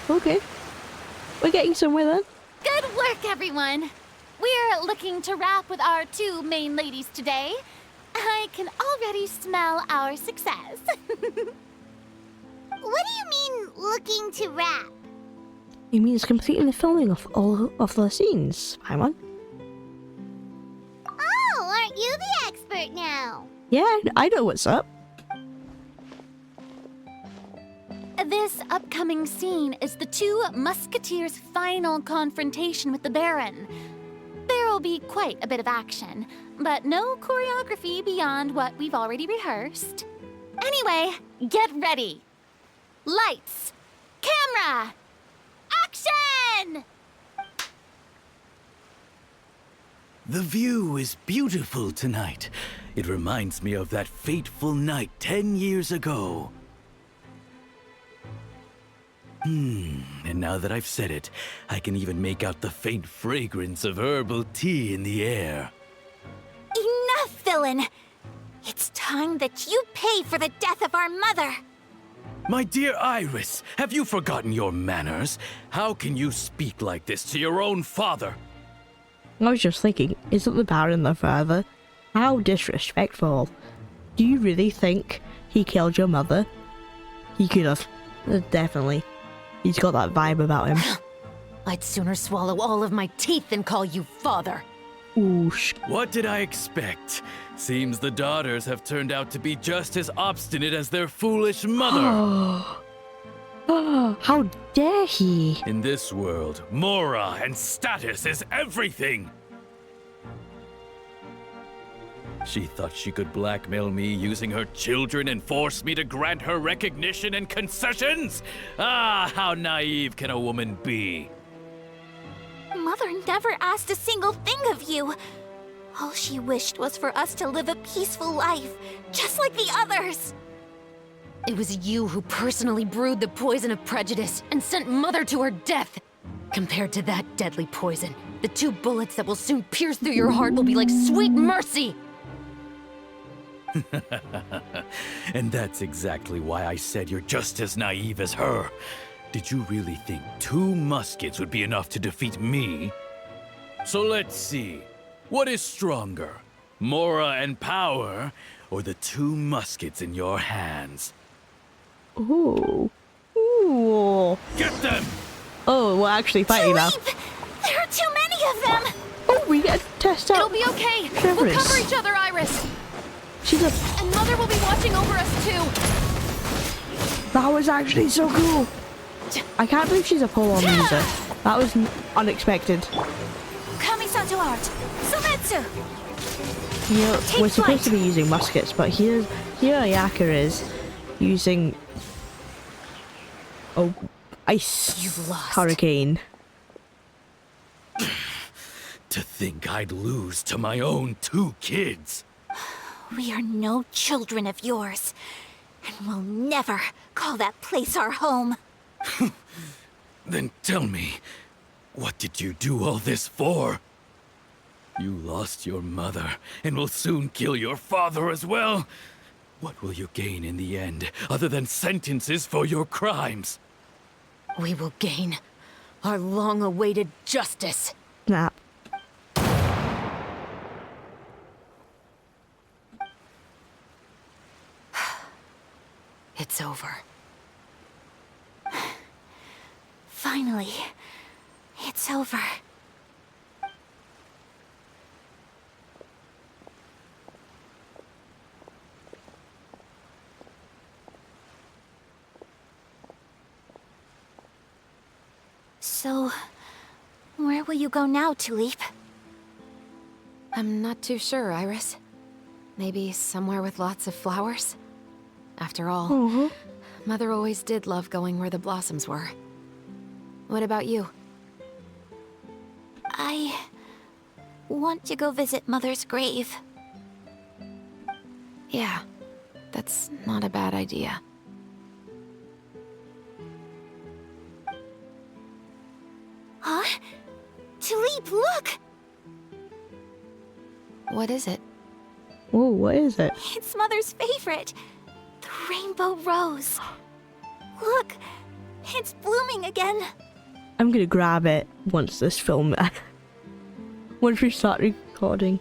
Okay. We're getting somewhere then. Good work, everyone! We're looking to wrap with our 2 main ladies today. I can already smell our success. What do you mean, looking to wrap? It means completing the filming of all of the scenes, Paimon. Oh, aren't you the expert now? Yeah, I know what's up. This upcoming scene is the 2 Musketeers' final confrontation with the Baron. There will be quite a bit of action, but no choreography beyond what we've already rehearsed. Anyway, get ready. Lights, camera, action! The view is beautiful tonight. It reminds me of that fateful night 10 years ago. And now that I've said it, I can even make out the faint fragrance of herbal tea in the air. Enough villain. It's time that you pay for the death of our mother. My dear Iris, have you forgotten your manners? How can you speak like this to your own father? I was just thinking, isn't the Baron the father? How disrespectful. Do you really think he killed your mother? He could have. Definitely. He's got that vibe about him. I'd sooner swallow all of my teeth than call you father. Oosh. What did I expect? Seems the daughters have turned out to be just as obstinate as their foolish mother. How dare he? In this world, mora and status is everything. She thought she could blackmail me using her children and force me to grant her recognition and concessions? Ah, how naive can a woman be? Mother never asked a single thing of you. All she wished was for us to live a peaceful life, just like the others. It was you who personally brewed the poison of prejudice and sent Mother to her death. Compared to that deadly poison, the 2 bullets that will soon pierce through your heart will be like sweet mercy. And that's exactly why I said you're just as naive as her. Did you really think 2 muskets would be enough to defeat me? So let's see. What is stronger, mora and power, or the 2 muskets in your hands? Ooh. Ooh. Get them! Oh, we're actually fighting now. There are too many of them! Oh, we get to test out. It'll be okay. Trevor's. We'll cover each other, Iris. She's a... And Mother will be watching over us too. That was actually so cool. I can't believe she's a pole-on user. That was unexpected. Kamisato art. Sumetsu! You know, we're supposed to be using muskets, but here Ayaka is using... Oh, ice hurricane. To think I'd lose to my own 2 kids. We are no children of yours, and we'll never call that place our home. Then tell me, what did you do all this for? You lost your mother, and will soon kill your father as well. What will you gain in the end, other than sentences for your crimes? We will gain our long-awaited justice. Snap. It's over. Finally, it's over. So, where will you go now, Tulip? I'm not too sure, Iris. Maybe somewhere with lots of flowers? After all, Mother always did love going where the blossoms were. What about you? I want to go visit Mother's grave. Yeah, that's not a bad idea. Huh? Tulip, look! What is it? Oh, what is it? It's Mother's favorite. The rainbow rose. Look, it's blooming again. I'm gonna grab it once this film... once we start recording.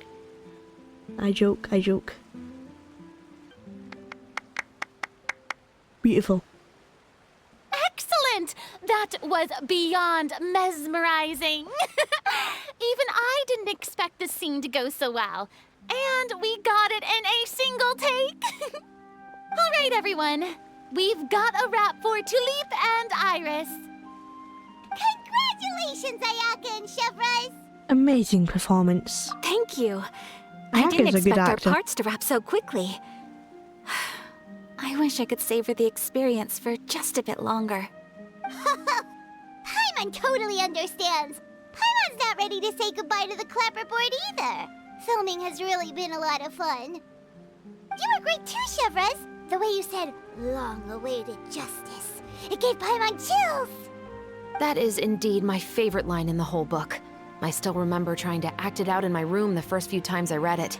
I joke, I joke. Beautiful. Excellent! That was beyond mesmerizing. Even I didn't expect the scene to go so well. And we got it in a single take. All right, everyone. We've got a wrap for Tulip and Iris. Congratulations, Ayaka and Chevres! Amazing performance. Thank you. I didn't Ayaka's a good expect our actor. parts to wrap so quickly. I wish I could savor the experience for just a bit longer. Paimon totally understands. Paimon's not ready to say goodbye to the clapperboard either. Filming has really been a lot of fun. You were great too, Chevres. The way you said, long-awaited justice. It gave Paimon chills. That is indeed my favorite line in the whole book. I still remember trying to act it out in my room the first few times I read it.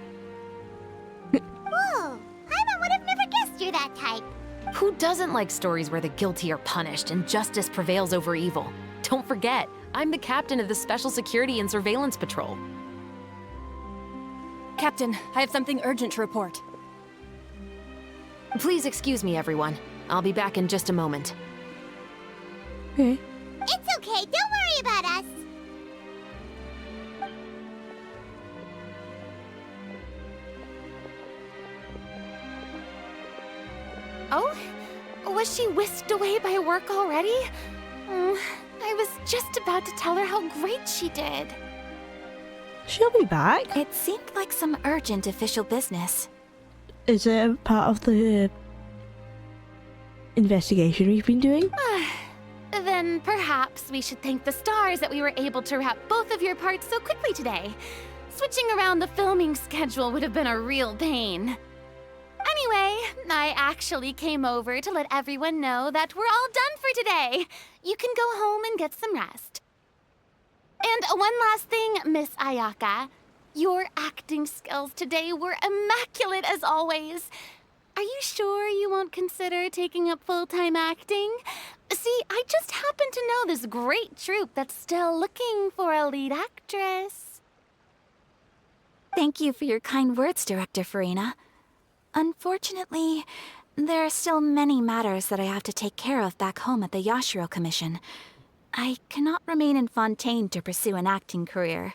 you're that type. Who doesn't like stories where the guilty are punished and justice prevails over evil? Don't forget, I'm the captain of the Special Security and Surveillance Patrol. Captain, I have something urgent to report. Please excuse me, everyone. I'll be back in just a moment. Okay. It's okay, don't worry about us. Oh? Was she whisked away by work already? I was just about to tell her how great she did. She'll be back. It seemed like some urgent official business. Is it a part of the investigation we've been doing? Then perhaps we should thank the stars that we were able to wrap both of your parts so quickly today. Switching around the filming schedule would have been a real pain. Anyway, I actually came over to let everyone know that we're all done for today. You can go home and get some rest. And one last thing, Miss Ayaka. Your acting skills today were immaculate as always. Are you sure you won't consider taking up full-time acting? See, I just happen to know this great troupe that's still looking for a lead actress. Thank you for your kind words, Director Farina. Unfortunately, there are still many matters that I have to take care of back home at the Yashiro Commission. I cannot remain in Fontaine to pursue an acting career.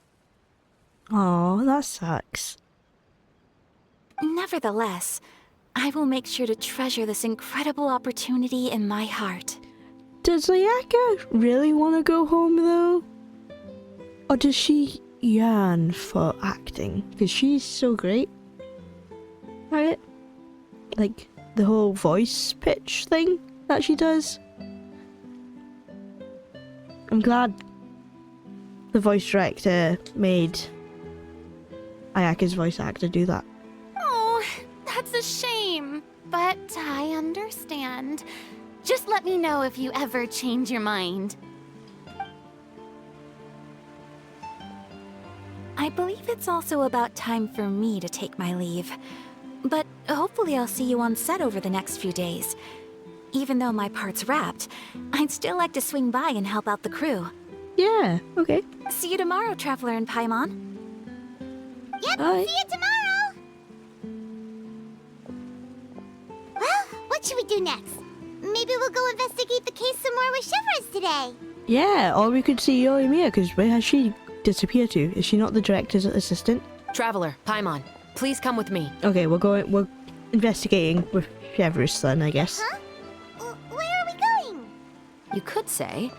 Oh, that sucks. Nevertheless, I will make sure to treasure this incredible opportunity in my heart. Does Ayaka really want to go home though? Or does she yearn for acting? Because she's so great. Right? Like the whole voice pitch thing that she does. I'm glad the voice director made Ayaka's voice actor do that. Oh, that's a shame. But I understand. Just let me know if you ever change your mind. I believe it's also about time for me to take my leave. But hopefully I'll see you on set over the next few days. Even though my part's wrapped, I'd still like to swing by and help out the crew. Yeah, okay. See you tomorrow, Traveler and Paimon. Yep, Bye. see you tomorrow! Well, what should we do next? Maybe we'll go investigate the case some more with Shivers today. Yeah, or we could see Yoimiya, because where has she disappeared to? Is she not the director's assistant? Traveler, Paimon, please come with me. Okay, we're investigating with Shivers then, I guess. Huh? Where are we going? You could say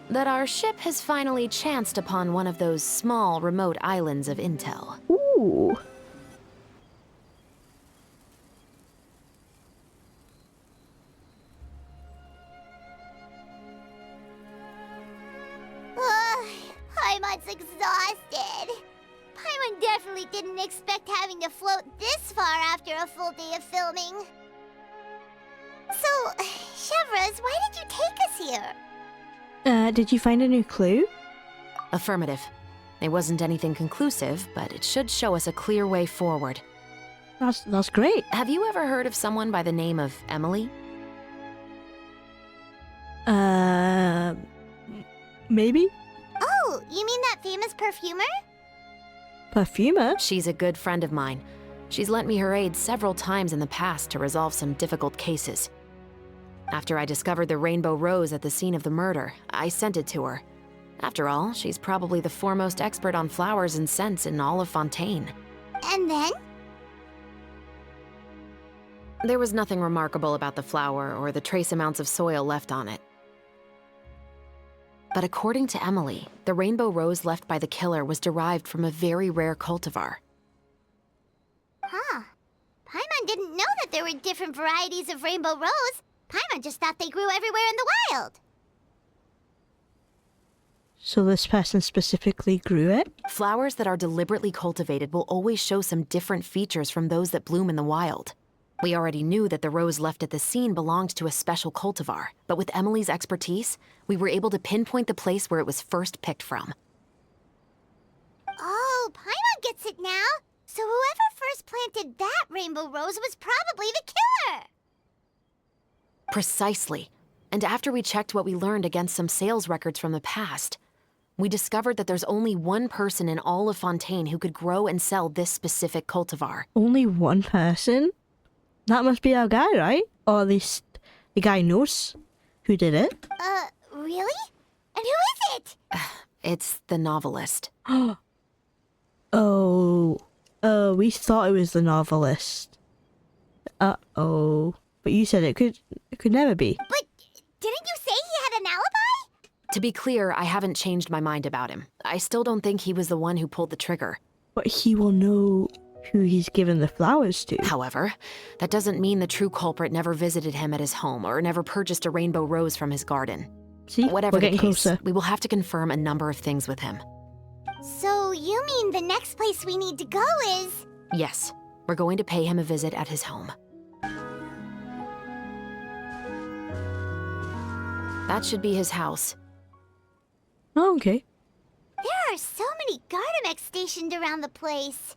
that our ship has finally chanced upon one of those small, remote islands of intel. Ooh. Paimon's exhausted. Paimon definitely didn't expect having to float this far after a full day of filming. So, Chevres, why did you take us here? Did you find a new clue? Affirmative. It wasn't anything conclusive, but it should show us a clear way forward. That's great. Have you ever heard of someone by the name of Emily? Maybe? Oh, you mean that famous perfumer? Perfumer? She's a good friend of mine. She's lent me her aid several times in the past to resolve some difficult cases. After I discovered the rainbow rose at the scene of the murder, I sent it to her. After all, she's probably the foremost expert on flowers and scents in all of Fontaine. And then? There was nothing remarkable about the flower or the trace amounts of soil left on it. But according to Emily, the rainbow rose left by the killer was derived from a very rare cultivar. Huh. Paimon didn't know that there were different varieties of rainbow rose. Paimon just thought they grew everywhere in the wild. So this person specifically grew it? Flowers that are deliberately cultivated will always show some different features from those that bloom in the wild. We already knew that the rose left at the scene belonged to a special cultivar, but with Emily's expertise, we were able to pinpoint the place where it was first picked from. Oh, Paimon gets it now. So whoever first planted that rainbow rose was probably the killer. Precisely. And after we checked what we learned against some sales records from the past, we discovered that there's only one person in all of Fontaine who could grow and sell this specific cultivar. Only one person? That must be our guy, right? Or at least the guy knows who did it. Really? And who is it? It's the novelist. Oh, we thought it was the novelist. Uh-oh. But you said it could never be. But didn't you say he had an alibi? To be clear, I haven't changed my mind about him. I still don't think he was the one who pulled the trigger. But he will know who he's given the flowers to. However, that doesn't mean the true culprit never visited him at his home or never purchased a rainbow rose from his garden. See, whatever we're the getting case, closer. we will have to confirm a number of things with him. So you mean the next place we need to go is... Yes, we're going to pay him a visit at his home. That should be his house. Oh, okay. There are so many Gardamex stationed around the place.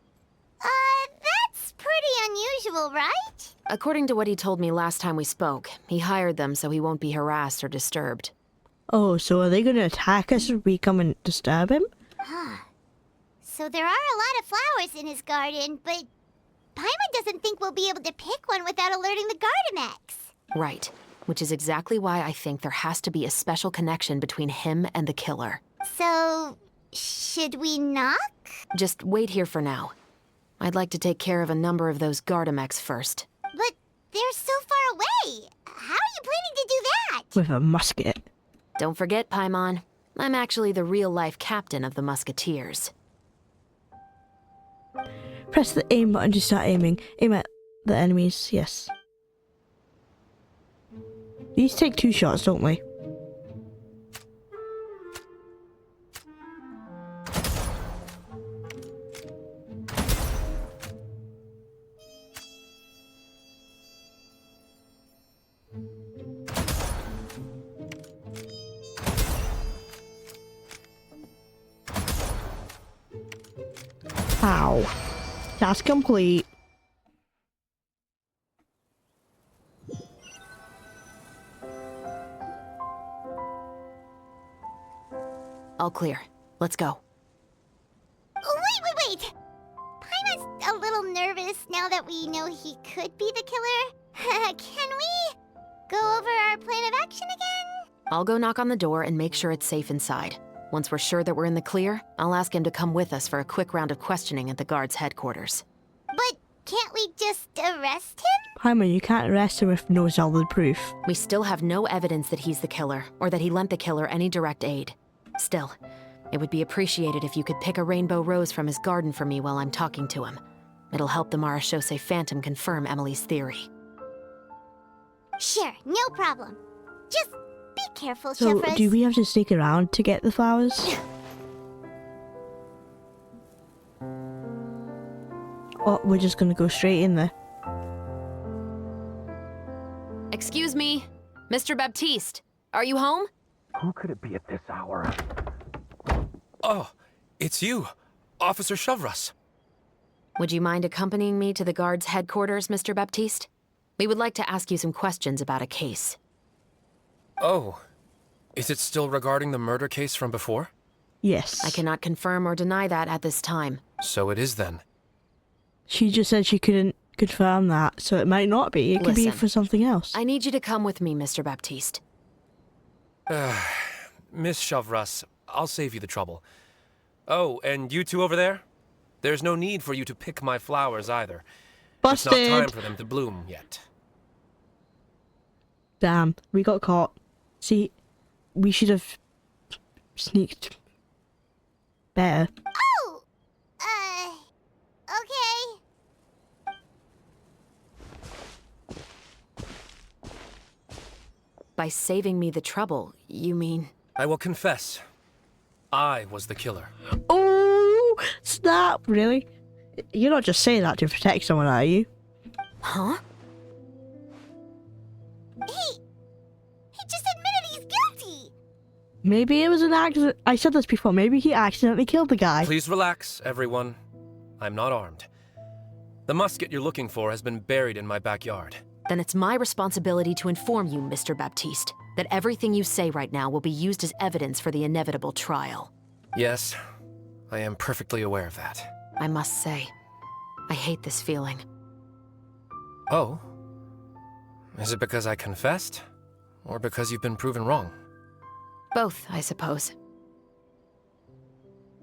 That's pretty unusual, right? According to what he told me last time we spoke, he hired them so he won't be harassed or disturbed. Oh, so are they going to attack us if we come and disturb him? Huh. So there are a lot of flowers in his garden, but Paimon doesn't think we'll be able to pick one without alerting the Gardamex. Right, which is exactly why I think there has to be a special connection between him and the killer. So, should we knock? Just wait here for now. I'd like to take care of a number of those Gardamex first. But they're so far away. How are you planning to do that? With a musket. Don't forget, Paimon, I'm actually the real-life captain of the Musketeers. Press the aim button to start aiming. Aim at the enemies, yes. These take 2 shots, don't we? Ow. Task complete. All clear. Let's go. Wait! Paimon's a little nervous now that we know he could be the killer. Can we go over our plan of action again? I'll go knock on the door and make sure it's safe inside. Once we're sure that we're in the clear, I'll ask him to come with us for a quick round of questioning at the guard's headquarters. But can't we just arrest him? Paimon, you can't arrest him with no solid proof. We still have no evidence that he's the killer, or that he lent the killer any direct aid. Still, it would be appreciated if you could pick a rainbow rose from his garden for me while I'm talking to him. It'll help the Marachose Phantom confirm Emily's theory. Sure, no problem. Just be careful, So, Chevres. do we have to sneak around to get the flowers? Or we're just gonna go straight in there? Excuse me, Mr. Baptiste, are you home? Who could it be at this hour? Oh, it's you, Officer Chevres. Would you mind accompanying me to the guard's headquarters, Mr. Baptiste? We would like to ask you some questions about a case. Oh, is it still regarding the murder case from before? Yes. I cannot confirm or deny that at this time. So it is then. She just said she couldn't confirm that, so it might not be. It could be Listen, for something else. I need you to come with me, Mr. Baptiste. Miss Chevres, I'll save you the trouble. Oh, and you two over there? There's no need for you to pick my flowers either. Busted! It's not time for them to bloom yet. Damn, we got caught. See, we should have sneaked better. Oh! Okay. By saving me the trouble, you mean... I will confess. I was the killer. Oh, snap! Really? You're not just saying that to protect someone, are you? Huh? He just admitted he's guilty! Maybe it was an accident. I said this before. Maybe he accidentally killed the guy. Please relax, everyone. I'm not armed. The musket you're looking for has been buried in my backyard. Then it's my responsibility to inform you, Mr. Baptiste, that everything you say right now will be used as evidence for the inevitable trial. Yes, I am perfectly aware of that. I must say, I hate this feeling. Oh? Is it because I confessed? Or because you've been proven wrong? Both, I suppose.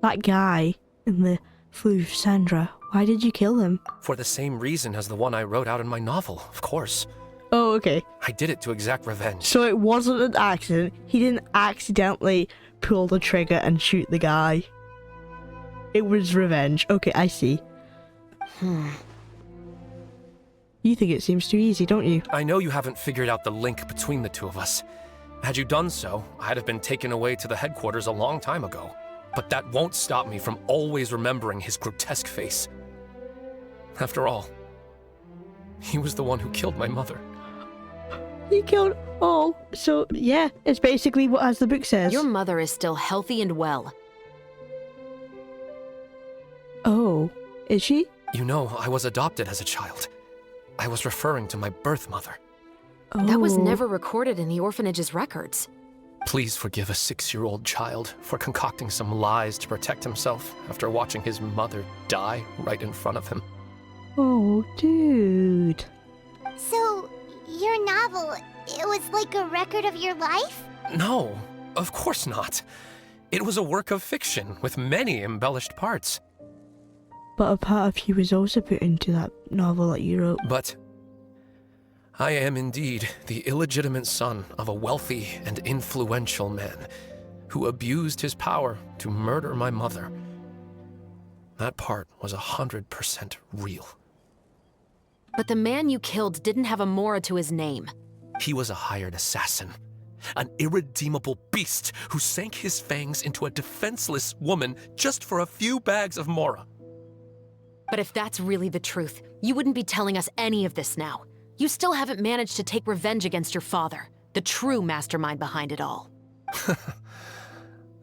That guy in the Fleuve Sandra, why did you kill him? For the same reason as the one I wrote out in my novel, of course. Oh, okay. I did it to exact revenge. So it wasn't an accident. He didn't accidentally pull the trigger and shoot the guy. It was revenge. Okay, I see. You think it seems too easy, don't you? I know you haven't figured out the link between the two of us. Had you done so, I'd have been taken away to the headquarters a long time ago. But that won't stop me from always remembering his grotesque face. After all, he was the one who killed my mother. He killed all. So, yeah, it's basically what as the book says. Your mother is still healthy and well. Oh, is she? You know, I was adopted as a child. I was referring to my birth mother. Oh. That was never recorded in the orphanage's records. Please forgive a 6-year-old child for concocting some lies to protect himself after watching his mother die right in front of him. Oh, dude. So, your novel, it was like a record of your life? No, of course not. It was a work of fiction with many embellished parts. But a part of you was also put into that novel that you wrote. But I am indeed the illegitimate son of a wealthy and influential man who abused his power to murder my mother. That part was 100% real. But the man you killed didn't have a Mora to his name. He was a hired assassin. An irredeemable beast who sank his fangs into a defenseless woman just for a few bags of Mora. But if that's really the truth, you wouldn't be telling us any of this now. You still haven't managed to take revenge against your father, the true mastermind behind it all.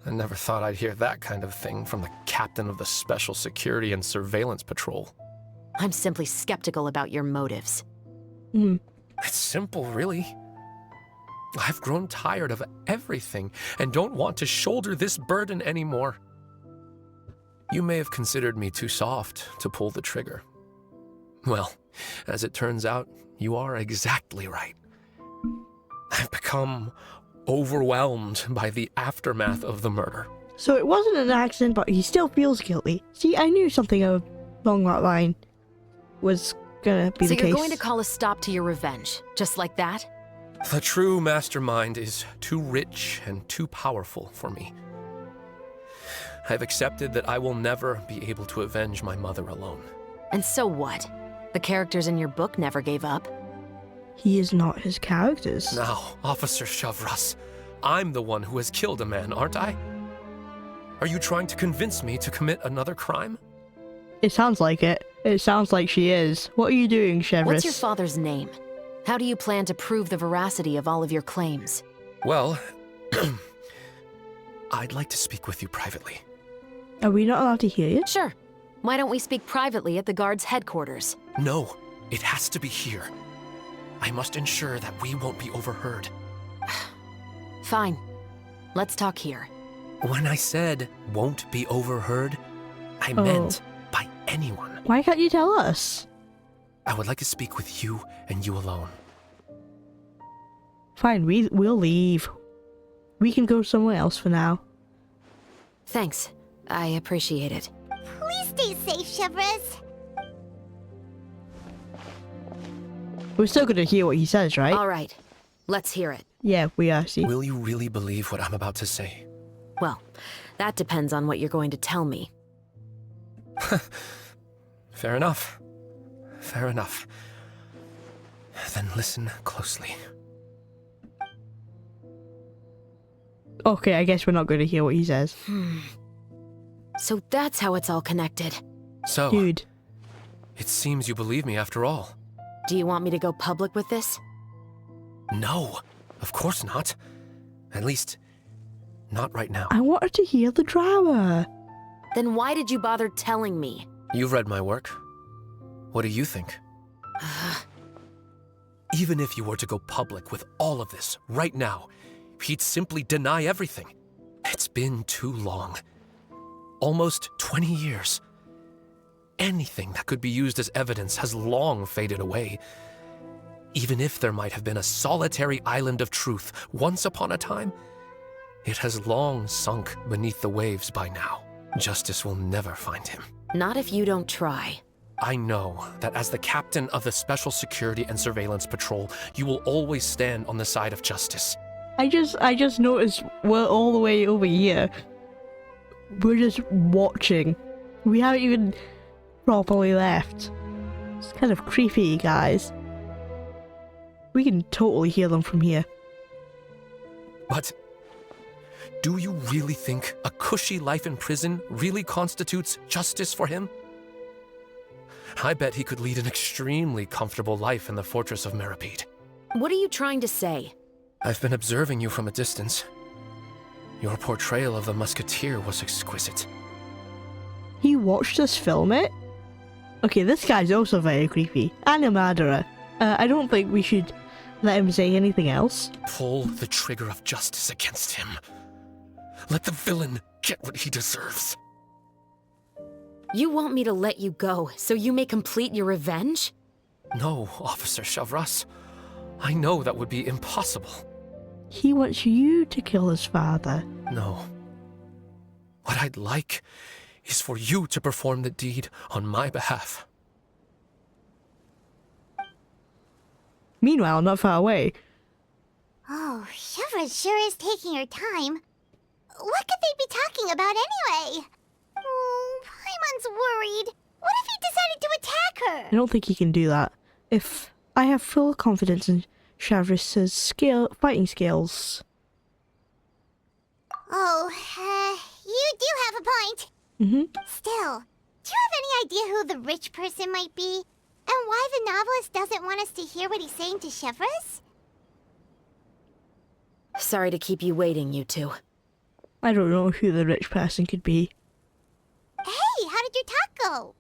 I never thought I'd hear that kind of thing from the captain of the Special Security and Surveillance Patrol. I'm simply skeptical about your motives. It's simple, really. I've grown tired of everything and don't want to shoulder this burden anymore. You may have considered me too soft to pull the trigger. Well, as it turns out, you are exactly right. I've become overwhelmed by the aftermath of the murder. So it wasn't an accident, but he still feels guilty. See, I knew something along that line was gonna be the case. So you're going to call a stop to your revenge, just like that? The true mastermind is too rich and too powerful for me. I've accepted that I will never be able to avenge my mother alone. And so what? The characters in your book never gave up. He is not his characters. Now, Officer Chavras, I'm the one who has killed a man, aren't I? Are you trying to convince me to commit another crime? It sounds like it. It sounds like she is. What are you doing, Chevris? What's your father's name? How do you plan to prove the veracity of all of your claims? Well, I'd like to speak with you privately. Are we not allowed to hear you? Sure. Why don't we speak privately at the guard's headquarters? No, it has to be here. I must ensure that we won't be overheard. Fine. Let's talk here. When I said won't be overheard, I meant by anyone. Why can't you tell us? I would like to speak with you and you alone. Fine, we'll leave. We can go somewhere else for now. Thanks. I appreciate it. Please stay safe, Chevres. We're still gonna hear what he says, right? All right. Let's hear it. Yeah, we are. See. Will you really believe what I'm about to say? Well, that depends on what you're going to tell me. Fair enough. Fair enough. Then listen closely. Okay, I guess we're not going to hear what he says. So that's how it's all connected. So, dude, it seems you believe me after all. Do you want me to go public with this? No, of course not. At least, not right now. I wanted to hear the drama. Then why did you bother telling me? You've read my work. What do you think? Even if you were to go public with all of this right now, he'd simply deny everything. It's been too long. Almost 20 years. Anything that could be used as evidence has long faded away. Even if there might have been a solitary island of truth once upon a time, it has long sunk beneath the waves by now. Justice will never find him. Not if you don't try. I know that as the captain of the Special Security and Surveillance Patrol, you will always stand on the side of justice. I just noticed we're all the way over here. We're just watching. We haven't even properly left. It's kind of creepy, you guys. We can totally hear them from here. But do you really think a cushy life in prison really constitutes justice for him? I bet he could lead an extremely comfortable life in the fortress of Meripede. What are you trying to say? I've been observing you from a distance. Your portrayal of the Musketeer was exquisite. He watched us film it? Okay, this guy's also very creepy. And a murderer. I don't think we should let him say anything else. Pull the trigger of justice against him. Let the villain get what he deserves. You want me to let you go so you may complete your revenge? No, Officer Chavras. I know that would be impossible. He wants you to kill his father. No. What I'd like is for you to perform the deed on my behalf. Meanwhile, not far away. Oh, Chevra sure is taking her time. What could they be talking about anyway? Oh, Paimon's worried. What if he decided to attack her? I don't think he can do that. If I have full confidence in Chavris's fighting skills. Oh, you do have a point. Still, do you have any idea who the rich person might be? And why the novelist doesn't want us to hear what he's saying to Chevres? Sorry to keep you waiting, you two. I don't know who the rich person could be. Hey, how did your talk go?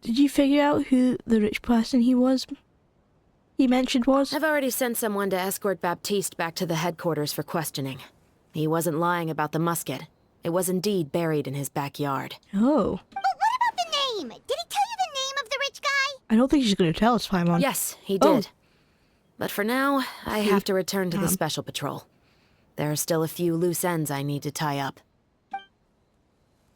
Did you figure out who the rich person he mentioned was? I've already sent someone to escort Baptiste back to the headquarters for questioning. He wasn't lying about the musket. It was indeed buried in his backyard. Oh. But what about the name? Did he tell you the name of the rich guy? I don't think she's going to tell us, Paimon. Yes, he did. But for now, I have to return to the Special Patrol. There are still a few loose ends I need to tie up.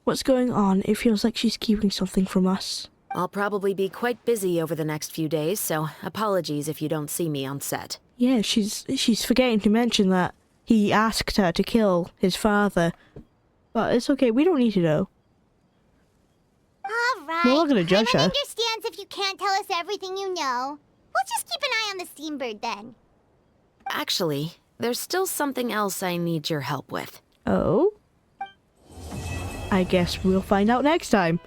What's going on? It feels like she's keeping something from us. I'll probably be quite busy over the next few days, so apologies if you don't see me on set. Yeah, she's forgetting to mention that he asked her to kill his father. But it's okay, we don't need to know. Alright. We're not gonna judge her. Understands if you can't tell us everything you know. We'll just keep an eye on the steambird then. Actually, there's still something else I need your help with. Oh? I guess we'll find out next time.